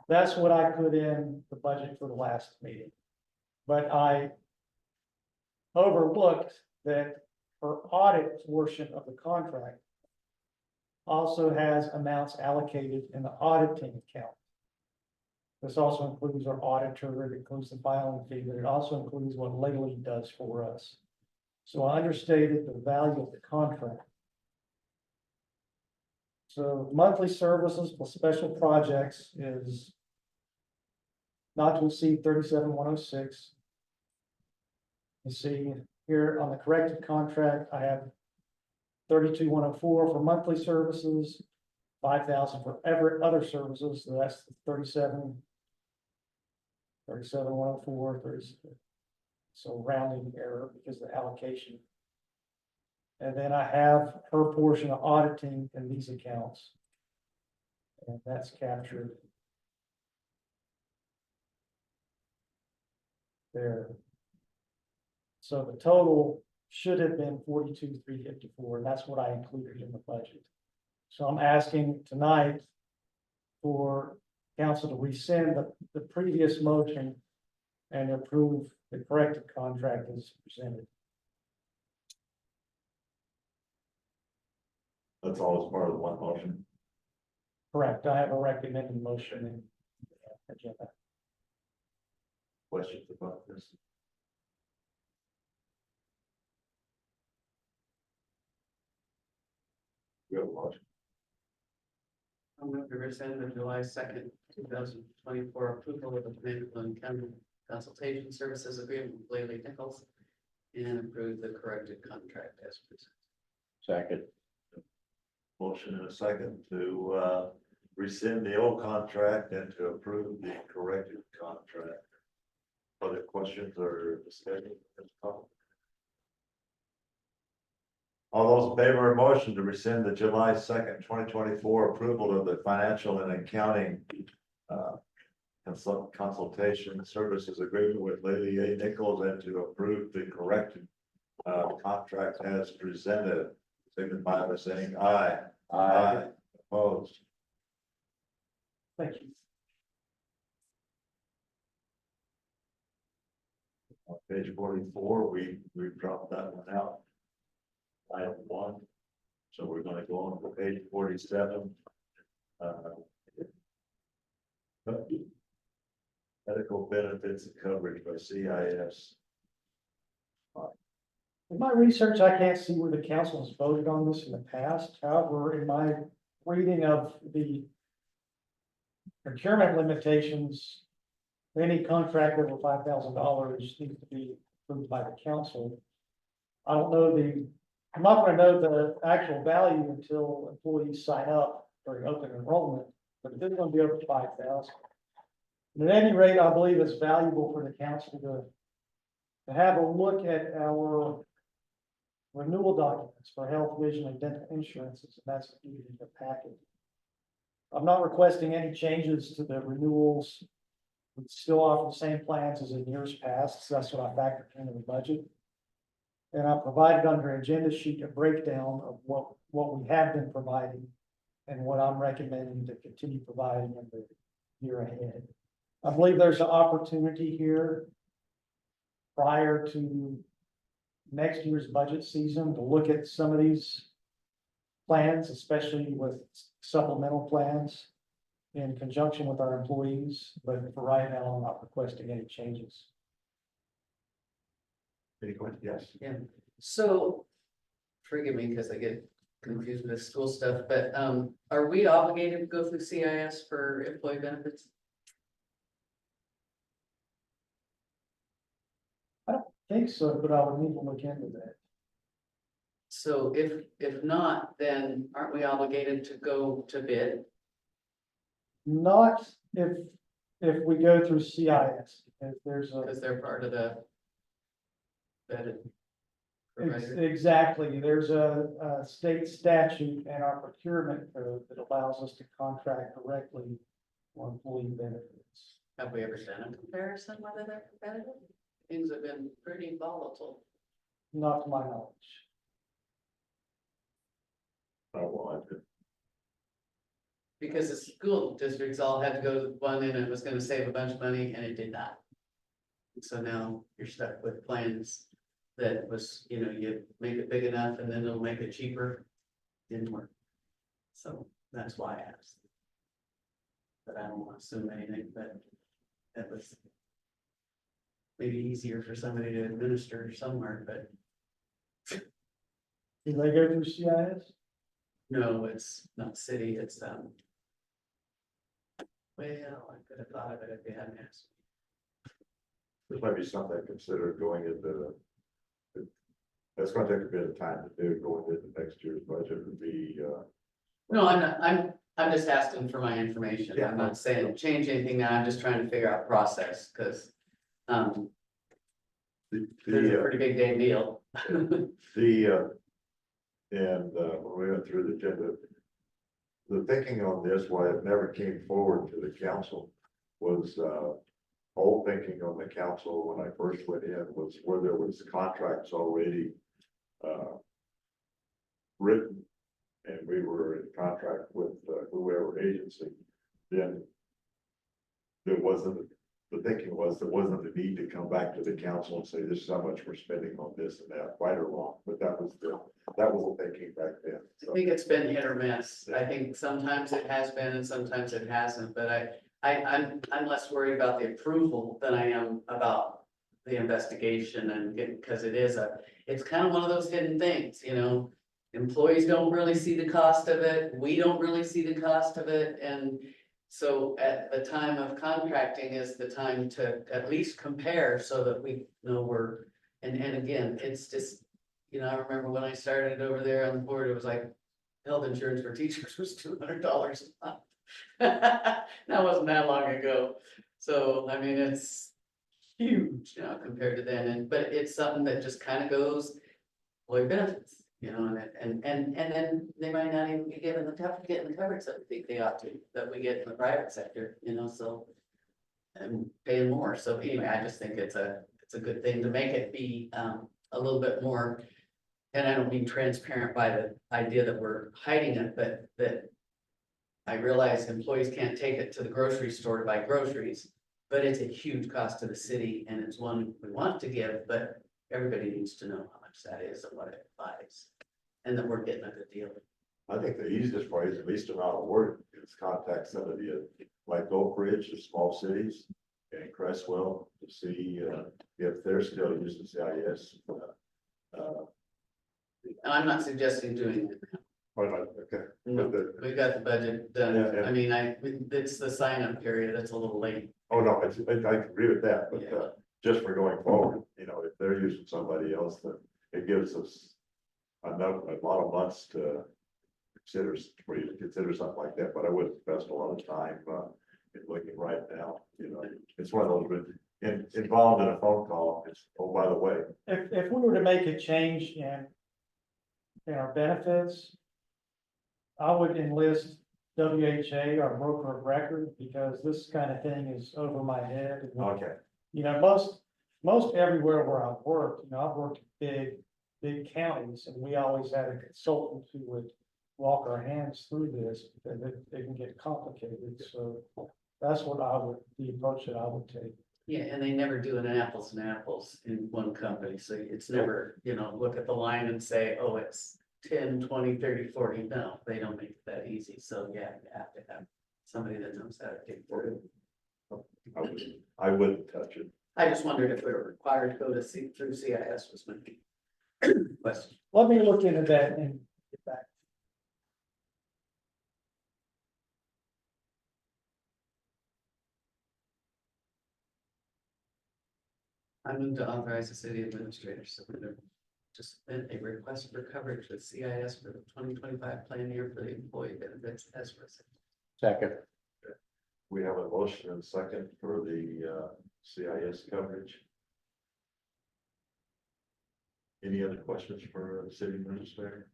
That's what I put in the budget for the last meeting. But I overlooked that her audit portion of the contract also has amounts allocated in the auditing account. This also includes our auditor, it includes the filing fee, but it also includes what Laylee does for us. So I understated the value of the contract. So monthly services plus special projects is not to exceed 37,106. You see here on the corrected contract, I have 32,104 for monthly services, 5,000 for every other services, so that's 37,104, 37. So rounding error because of the allocation. And then I have her portion of auditing in these accounts. And that's captured there. So the total should have been 42,354, and that's what I included in the budget. So I'm asking tonight for council to rescind the previous motion and approve the corrected contract as presented. That's all as part of the one motion. Correct, I have a recommended motion in the agenda. Questions about this? We have a motion. I'm going to rescind the July 2nd, 2024 approval of the financial and county consultation services agreement with Laylee Nichols and approve the corrected contract as presented. Second. Motion and a second to rescind the old contract and to approve the corrected contract. Other questions or discussion? All those in favor of motion to rescind the July 2nd, 2024 approval of the financial and accounting consultation services agreement with Lady A. Nichols and to approve the corrected contract as presented, signify by saying aye. Aye. Opposed. Thank you. On page 44, we dropped that one out. Item 1. So we're going to go on to page 47. Medical benefits and coverage by CIS. In my research, I can't see where the council has voted on this in the past. However, in my reading of the procurement limitations, any contract over $5,000 needs to be approved by the council. I don't know I'm not going to know the actual value until employees sign up during open enrollment, but it is going to be over 5,000. At any rate, I believe it's valuable for the council to have a look at our renewal documents for health, vision, and dental insurances, and that's included in the packet. I'm not requesting any changes to the renewals. We still offer the same plans as in years past, so that's what I factored into the budget. And I provided under agenda sheet a breakdown of what we have been providing and what I'm recommending to continue providing in the year ahead. I believe there's an opportunity here prior to next year's budget season to look at some of these plans, especially with supplemental plans in conjunction with our employees, but for right now, I'm not requesting any changes. Any questions? Yes. Yeah, so, forgive me because I get confused with this school stuff, but, are we obligated to go through CIS for employee benefits? Think so, but I would need to look into that. So if not, then aren't we obligated to go to bid? Not if we go through CIS, if there's a. Because they're part of the vetted provider. Exactly, there's a state statute and our procurement code that allows us to contract directly for employee benefits. Have we ever done a comparison whether they're competitive? Things have been pretty volatile. Not to my knowledge. Well, Because the school districts all had to go to one and it was gonna save a bunch of money and it did not. So now you're stuck with plans that was, you make it big enough and then it'll make it cheaper. Didn't work. So that's why I asked. But I don't want to assume anything, but that was maybe easier for somebody to administer somewhere, but Do they go through CIS? no, it's not city, it's well, I could have thought of it if you hadn't asked. this might be something to consider going into. That's gonna take a bit of time to do, going into next year's budget would be, No, I'm not, I'm just asking for my information. Yeah. I'm not saying change anything now. I'm just trying to figure out process, because the, it's a the, pretty big damn deal. and, when we went through the agenda, the thinking on this, why it never came forward to the council was, whole thinking on the council when I first went in was where there was contracts already, written, and we were in contract with whoever agency, then there wasn't, the thinking was there wasn't the need to come back to the council and say, this is how much we're spending on this and that, right or wrong, but that was the thinking back then. I So, think it's been hit or miss. I think sometimes it has been and sometimes it hasn't, but I'm less worried about the approval than I am about the investigation and because it's kind of one of those hidden things, employees don't really see the cost of it. We don't really see the cost of it. And so at the time of contracting is the time to at least compare so that we know and again, it's just, I remember when I started over there on the board, it was like health insurance for teachers was $200 a month. That wasn't that long ago. So, I mean, it's huge now compared to then, but it's something that just kind of goes, employee benefits, and then they might not even be getting the coverage that we think they ought to, that we get in the private sector, so. And paying more. So anyway, I just think it's a good thing to make it be, a little bit more. And I don't mean transparent by the idea that we're hiding it, but that I realize employees can't take it to the grocery store to buy groceries, but it's a huge cost to the city and it's one we want to give, but everybody needs to know how much that is and what it buys. And that we're getting a good deal. I think the easiest way is, at least amount of work, is contact some of the, like Oak Ridge, the small cities, and Crestwell, to see, if they're still using CIS. And I'm not suggesting doing it. Okay. No, we got the budget done. Yeah, yeah. I mean, it's the sign up period. It's a little late. Oh, no, I agree with that, but, Yeah. just for going forward, if they're using somebody else, then it gives us a lot of months to consider, for you to consider something like that, but I wouldn't invest a lot of time, in looking right now, it's one of those, involved in a phone call, it's, oh, by the way, If we were to make a change in our benefits, I would enlist WHA, our broker of record, because this kind of thing is over my head. okay, Most everywhere where I've worked, I've worked in big counties, and we always had a consultant who would walk our hands through this, because it can get complicated, so. That's what the approach that I would take. Yeah, and they never do an apples and apples in one company, so it's never, look at the line and say, oh, it's 10, 20, 30, 40. No, they don't make it that easy, so yeah, you have to have somebody that knows how to take care of it. I wouldn't touch it. I just wondered if we were required to go to through CIS was my question. Let me look into that and get back. I move to authorize the city administrator to submit a request for coverage with CIS for the 2025 plan year for the employee benefits as presented. Second. We have a motion and second for the CIS coverage. Any other questions for the city administrator?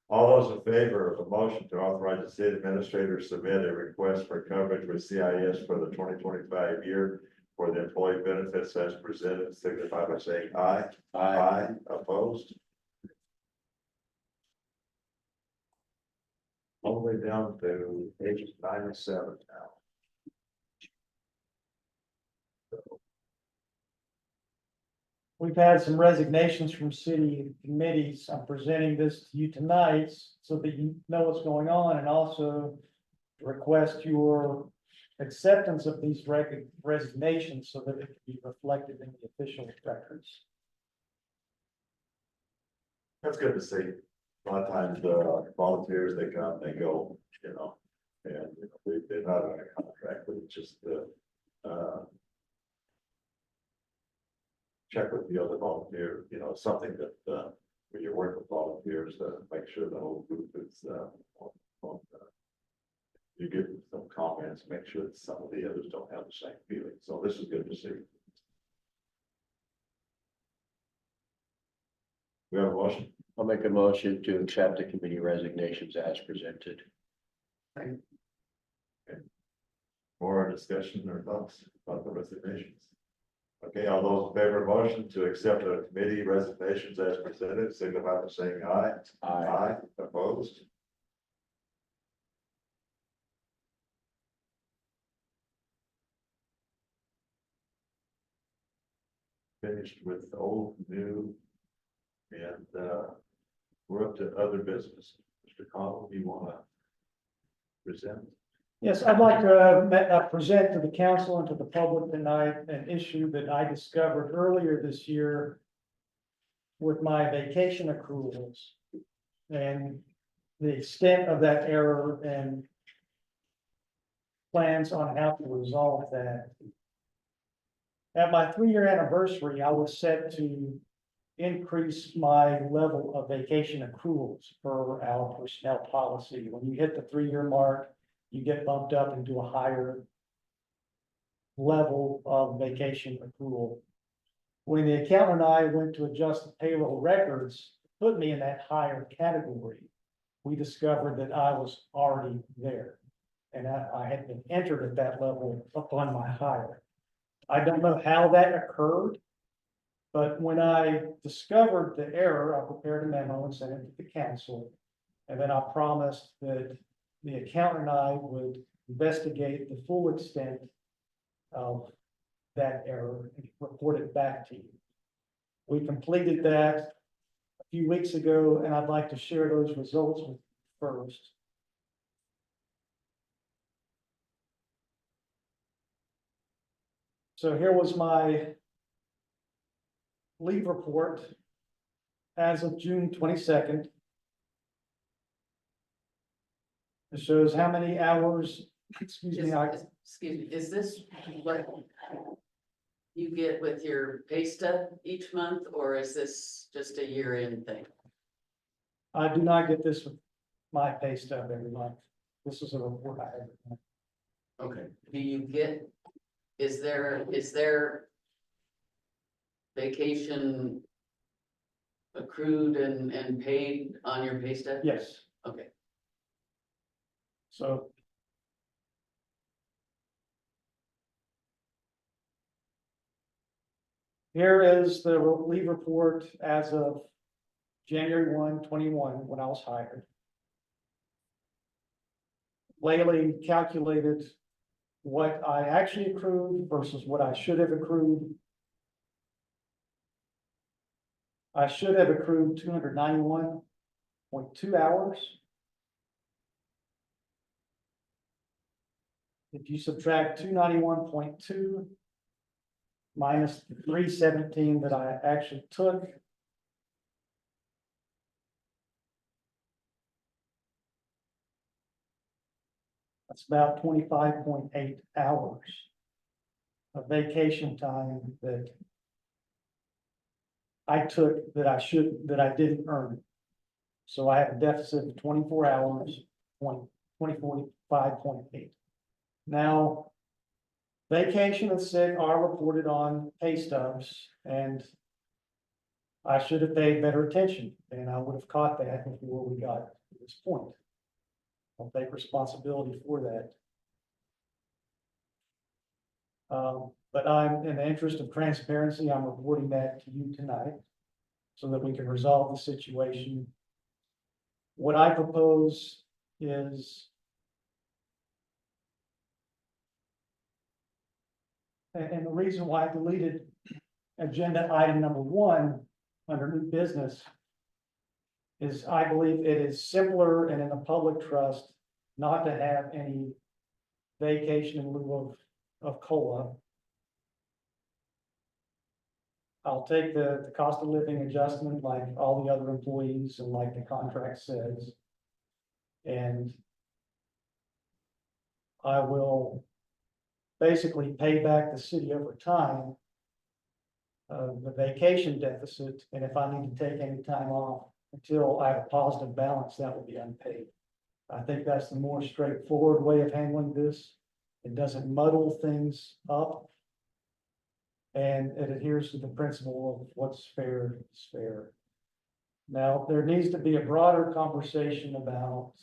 All those in favor of the motion to authorize the city administrator to submit a request for coverage with CIS for the 2025 year for the employee benefits as presented, signify by saying aye. Aye. Opposed? All the way down to pages 9 and 7 now. We've had some resignations from city committees. I'm presenting this to you tonight so that you know what's going on, and also request your acceptance of these resignations so that it can be reflected in the official records. That's good to see. A lot of times, volunteers, they come, they go, and they're not on a contract, but it's just, check with the other volunteer, something that, when you work with volunteers, make sure the whole group is, you get some comments, make sure that some of the others don't have the same feeling. So this is good to see. We have a motion. I'll make a motion to accept the committee resignations as presented. More discussion or thoughts about the resignations? Okay, all those in favor of motion to accept the committee resignations as presented, signify by saying aye. Aye. Opposed? Finished with old, new, and we're up to other business. Mr. Connell, do you want to present? Yes, I'd like to present to the council and to the public tonight an issue that I discovered earlier this year with my vacation accruals and the extent of that error and plans on how to resolve that. At my 3-year anniversary, I was set to increase my level of vacation accruals per our personnel policy. When you hit the 3-year mark, you get bumped up into a higher level of vacation accrual. When the accountant and I went to adjust the payroll records, put me in that higher category, we discovered that I was already there. And I had been entered at that level upon my hire. I don't know how that occurred, but when I discovered the error, I prepared a memo and sent it to the council. And then I promised that the accountant and I would investigate the full extent of that error and report it back to you. We completed that a few weeks ago, and I'd like to share those results with you first. So here was my leave report as of June 22nd. It shows how many hours, excuse me, Is this what you get with your pay stub each month, or is this just a year-end thing? I do not get this with my pay stub every month. This is a report I have every month. Okay, do you get, is there vacation accrued and paid on your pay stub? Yes, Okay, so. Here is the leave report as of January 1, 21, when I was hired. Lately calculated what I actually accrued versus what I should have accrued. I should have accrued 291.2 hours. If you subtract 291.2 minus 317 that I actually took, that's about 25.8 hours of vacation time that I took that I didn't earn. So I have a deficit of 24 hours, 25.8. Now, vacation and sick are reported on pay stubs, and I should have paid better attention, and I would have caught that before we got to this point. I'll take responsibility for that. But I'm, in the interest of transparency, I'm reporting that to you tonight so that we can resolve the situation. What I propose is, and the reason why I deleted agenda item number 1 under new business is I believe it is simpler and in the public trust not to have any vacation in lieu of COLA. I'll take the cost of living adjustment like all the other employees and like the contract says. And I will basically pay back the city over time the vacation deficit, and if I need to take any time off until I have a positive balance, that will be unpaid. I think that's the more straightforward way of handling this. It doesn't muddle things up. And it adheres to the principle of what's fair is fair. Now, there needs to be a broader conversation about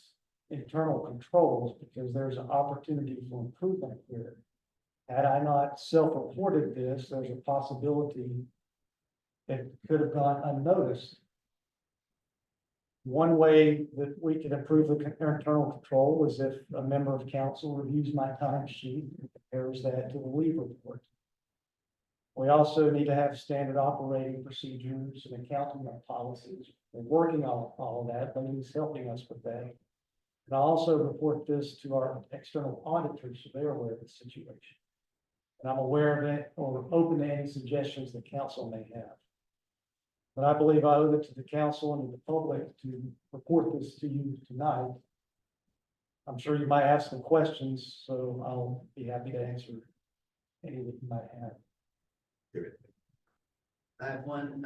internal controls because there's an opportunity for improvement here. Had I not self-reported this, there's a possibility it could have gone unnoticed. One way that we can improve the internal control is if a member of council reviews my time sheet and compares that to the leave report. We also need to have standard operating procedures and accounting policies. We're working on all of that, but he's helping us with that. And I'll also report this to our external auditors so they're aware of the situation. And I'm aware of it or open to any suggestions the council may have. But I believe I owe it to the council and to the public to report this to you tonight. I'm sure you might have some questions, so I'll be happy to answer any that you might have. I have one,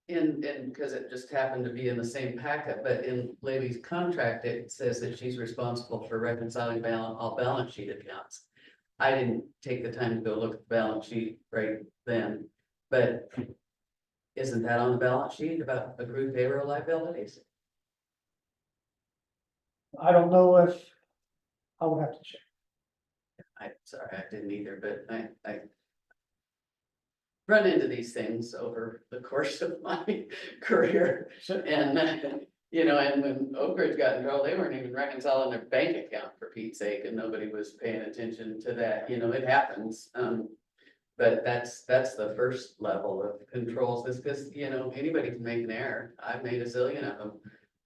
because it just happened to be in the same packet, but in Lady's contract, it says that she's responsible for reconciling all balance sheet accounts. I didn't take the time to go look at the balance sheet right then, but isn't that on the balance sheet about accrued payroll liabilities? I don't know if, I would have to check. Sorry, I didn't either, but I run into these things over the course of my career. So, And, and when Oak Ridge got in trouble, they weren't even reconciling their bank account for Pete's sake, and nobody was paying attention to that. It happens. But that's the first level of controls, is because, anybody can make an error. I've made a zillion of them,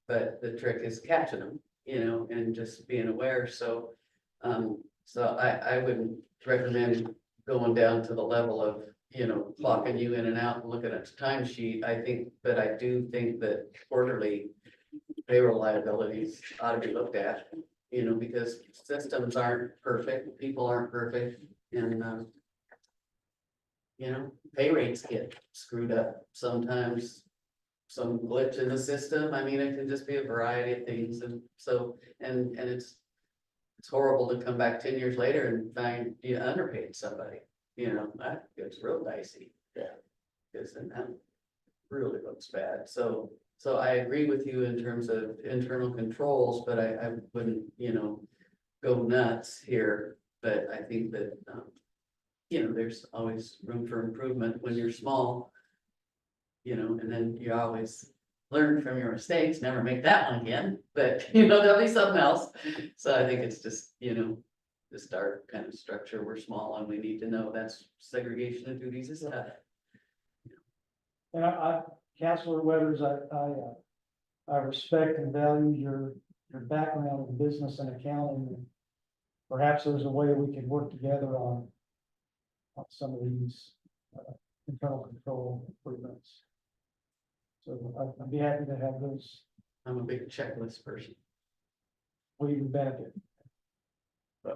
but the trick is catching them, and just being aware. So, I wouldn't recommend going down to the level of, clocking you in and out and looking at the timesheet. I do think that quarterly payroll liabilities ought to be looked at, because systems aren't perfect, people aren't perfect, and pay rates get screwed up sometimes. Some glitch in the system. I mean, it can just be a variety of things, and so and it's horrible to come back 10 years later and find you underpaid somebody. That gets real dicey. Yeah, because then that really looks bad. So I agree with you in terms of internal controls, but I wouldn't, go nuts here. But I think that there's always room for improvement when you're small. And then you always learn from your mistakes, never make that one again, but, you know, there'll be something else. So I think it's just, you know, just our kind of structure, we're small and we need to know that's segregation of duties is tough. And Counselor Weathers, I respect and value your background in business and accounting. Perhaps there's a way we could work together on some of these internal control improvements. So I'd be happy to have those, I'm a big checklist person. we would benefit.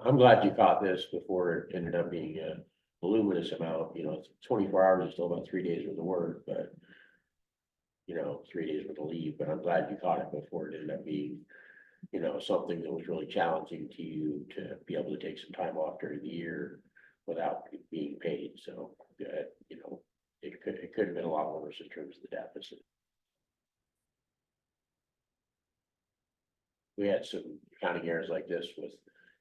I'm glad you caught this before it ended up being a voluminous amount, you know, 24 hours is still about 3 days worth of work, but. You know, 3 days worth of leave, but I'm glad you caught it before it ended up being, you know, something that was really challenging to you to be able to take some time off during the year. Without being paid, so, you know, it could have been a lot worse in terms of the deficit. We had some accounting errors like this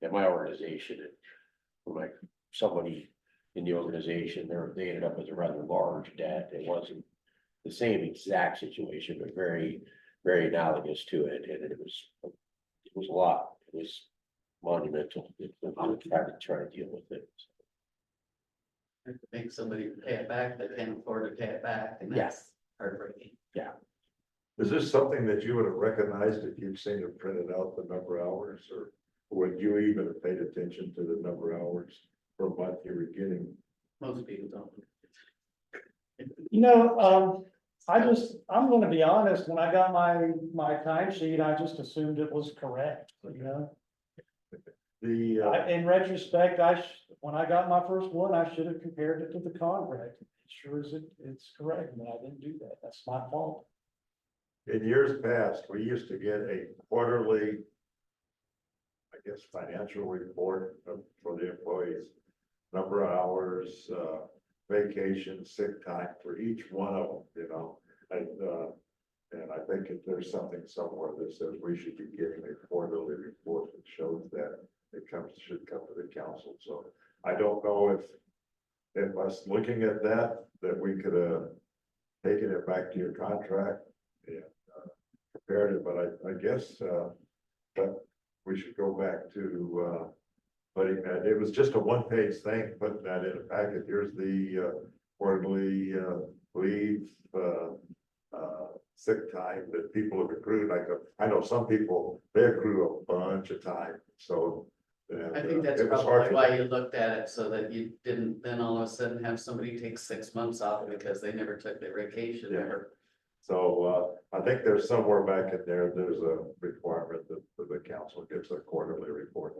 at my organization, and for somebody in the organization, they ended up with a rather large debt. It wasn't the same exact situation, but very, very analogous to it, and it was a lot. It was monumental. I'm trying to deal with it. Have to make somebody pay it back that can't afford to pay it back, and Yeah. that's heartbreaking. Is this something that you would have recognized if you'd seen it printed out, the number of hours, or would you even have paid attention to the number of hours per month you were getting? Most people don't. You know, I'm gonna be honest, when I got my timesheet, I just assumed it was correct, you know? In retrospect, when I got my first one, I should have compared it to the contract. It sure is, it's correct, but I didn't do that. That's my fault. In years past, we used to get a quarterly, I guess, financial report for the employees. Number of hours, vacation, sick time for each one of them, you know, and I think if there's something somewhere that says we should be getting a quarterly report that shows that should come to the council. So I don't know if us looking at that we could have taken it back to your contract and compared it, but I guess but we should go back to putting that, it was just a one-page thing, putting that in a packet. Here's the quarterly leave, sick time that people have accrued. I know some people, they accrue a bunch of time, so. I think that's it was hard probably for why them. you looked at it, so that you didn't then all of a sudden have somebody take 6 months off because they never took their vacation Yeah. or. So I think there's somewhere back in there's a requirement that the council gets a quarterly report.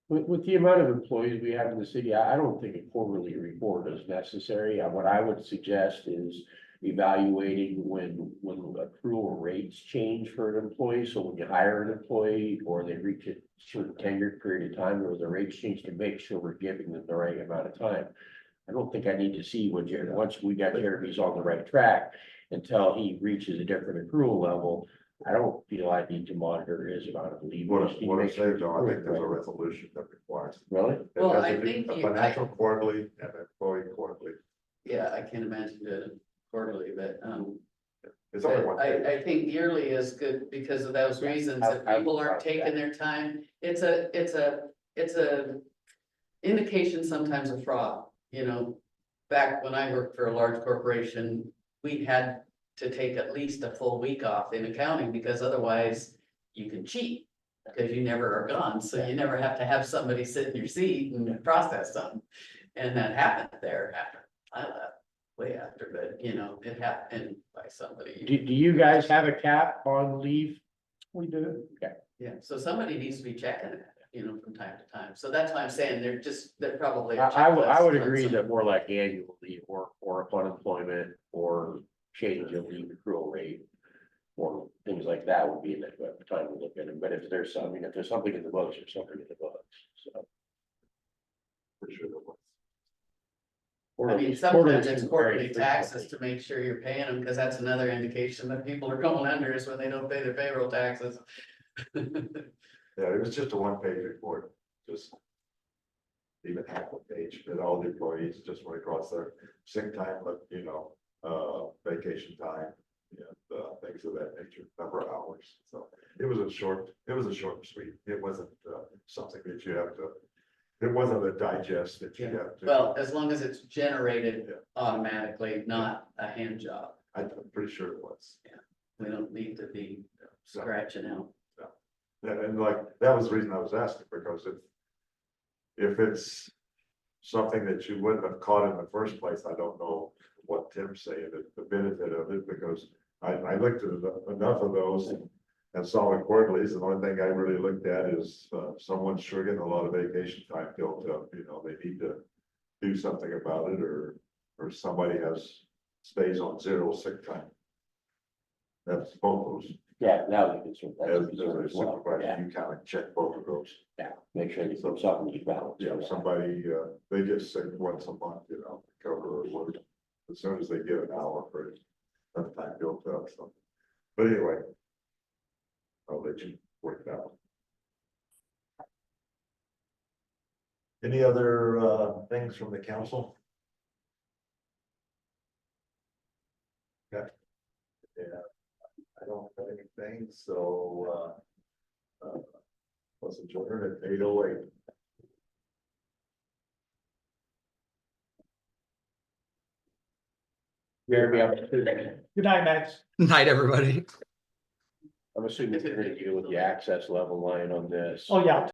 With the amount of employees we have in the city, I don't think a quarterly report is necessary. What I would suggest is evaluating when accrual rates change for an employee. So when you hire an employee or they reach a certain tenured period of time where the rates change, to make sure we're giving them the right amount of time. I don't think I need to see once we got Jeremy's on the right track until he reaches a different accrual level. I don't feel I need to monitor his amount of leave. What We just need to I'm make sure saying, though, I think it's there's a accurate. resolution that requires. Really? It Well, has I to do think a you- financial quarterly and employee quarterly. Yeah, I can't imagine doing it quarterly, but, It's only one page. I think yearly is good because of those reasons, if people aren't taking their time, it's a indication sometimes of fraud, you know. Back when I worked for a large corporation, we had to take at least a full week off in accounting, because otherwise you can cheat. Because you never are gone, so you never have to have somebody sit in your seat and process something. And that happened there after I left, way after, but you know, it happened by somebody. Do you guys have a cap on leave? We do. Yeah, so somebody needs to be checking it, you know, from time to time. So that's why I'm saying they're probably. a I would checklist on agree some- that more like annual leave or unemployment or change of leave accrual rate. Or things like that would be in the time to look at it, but if there's something in the books, there's something in the books, so. For sure there was. I mean, sometimes it's quarterly taxes to make sure you're paying them, because that's another indication that people are going under is when they don't pay their payroll taxes. Yeah, it was just a one-page report, just. Even half a page, that all the employees just went across their sick time, but you know, vacation time. and, things of that nature, number of hours, so. It was a short and sweet, it wasn't, something that you have to, it wasn't a digest that you have to. Well, as long as it's generated Yeah. automatically, not a hand job, I'm pretty sure it was. we don't need to be scratching out. And like, that was the reason I was asking, because if it's something that you wouldn't have caught in the first place, I don't know what Tim's saying, the benefit of it, because I looked at enough of those and saw the quarterlies, and the only thing I really looked at is, someone's sure getting a lot of vacation time built up, you know, they need to do something about it, or somebody stays on 0 sick time. That's both those. Yeah, that was a concern. That's a As concern a as well. supervisor, Yeah, you kind of check both of those. yeah, make sure you put something in balance. Yeah, somebody, they get sick once a month, you know, cover or work. As soon as they get an hour for it, that time built up, so. But anyway. I'll let you work it out. Any other, things from the council? Okay. Yeah, I don't have anything, so, let's adjourn at 8:08. Good night, Max. Night, everybody. I'm assuming you're gonna deal with the access level line on this. Oh, yeah,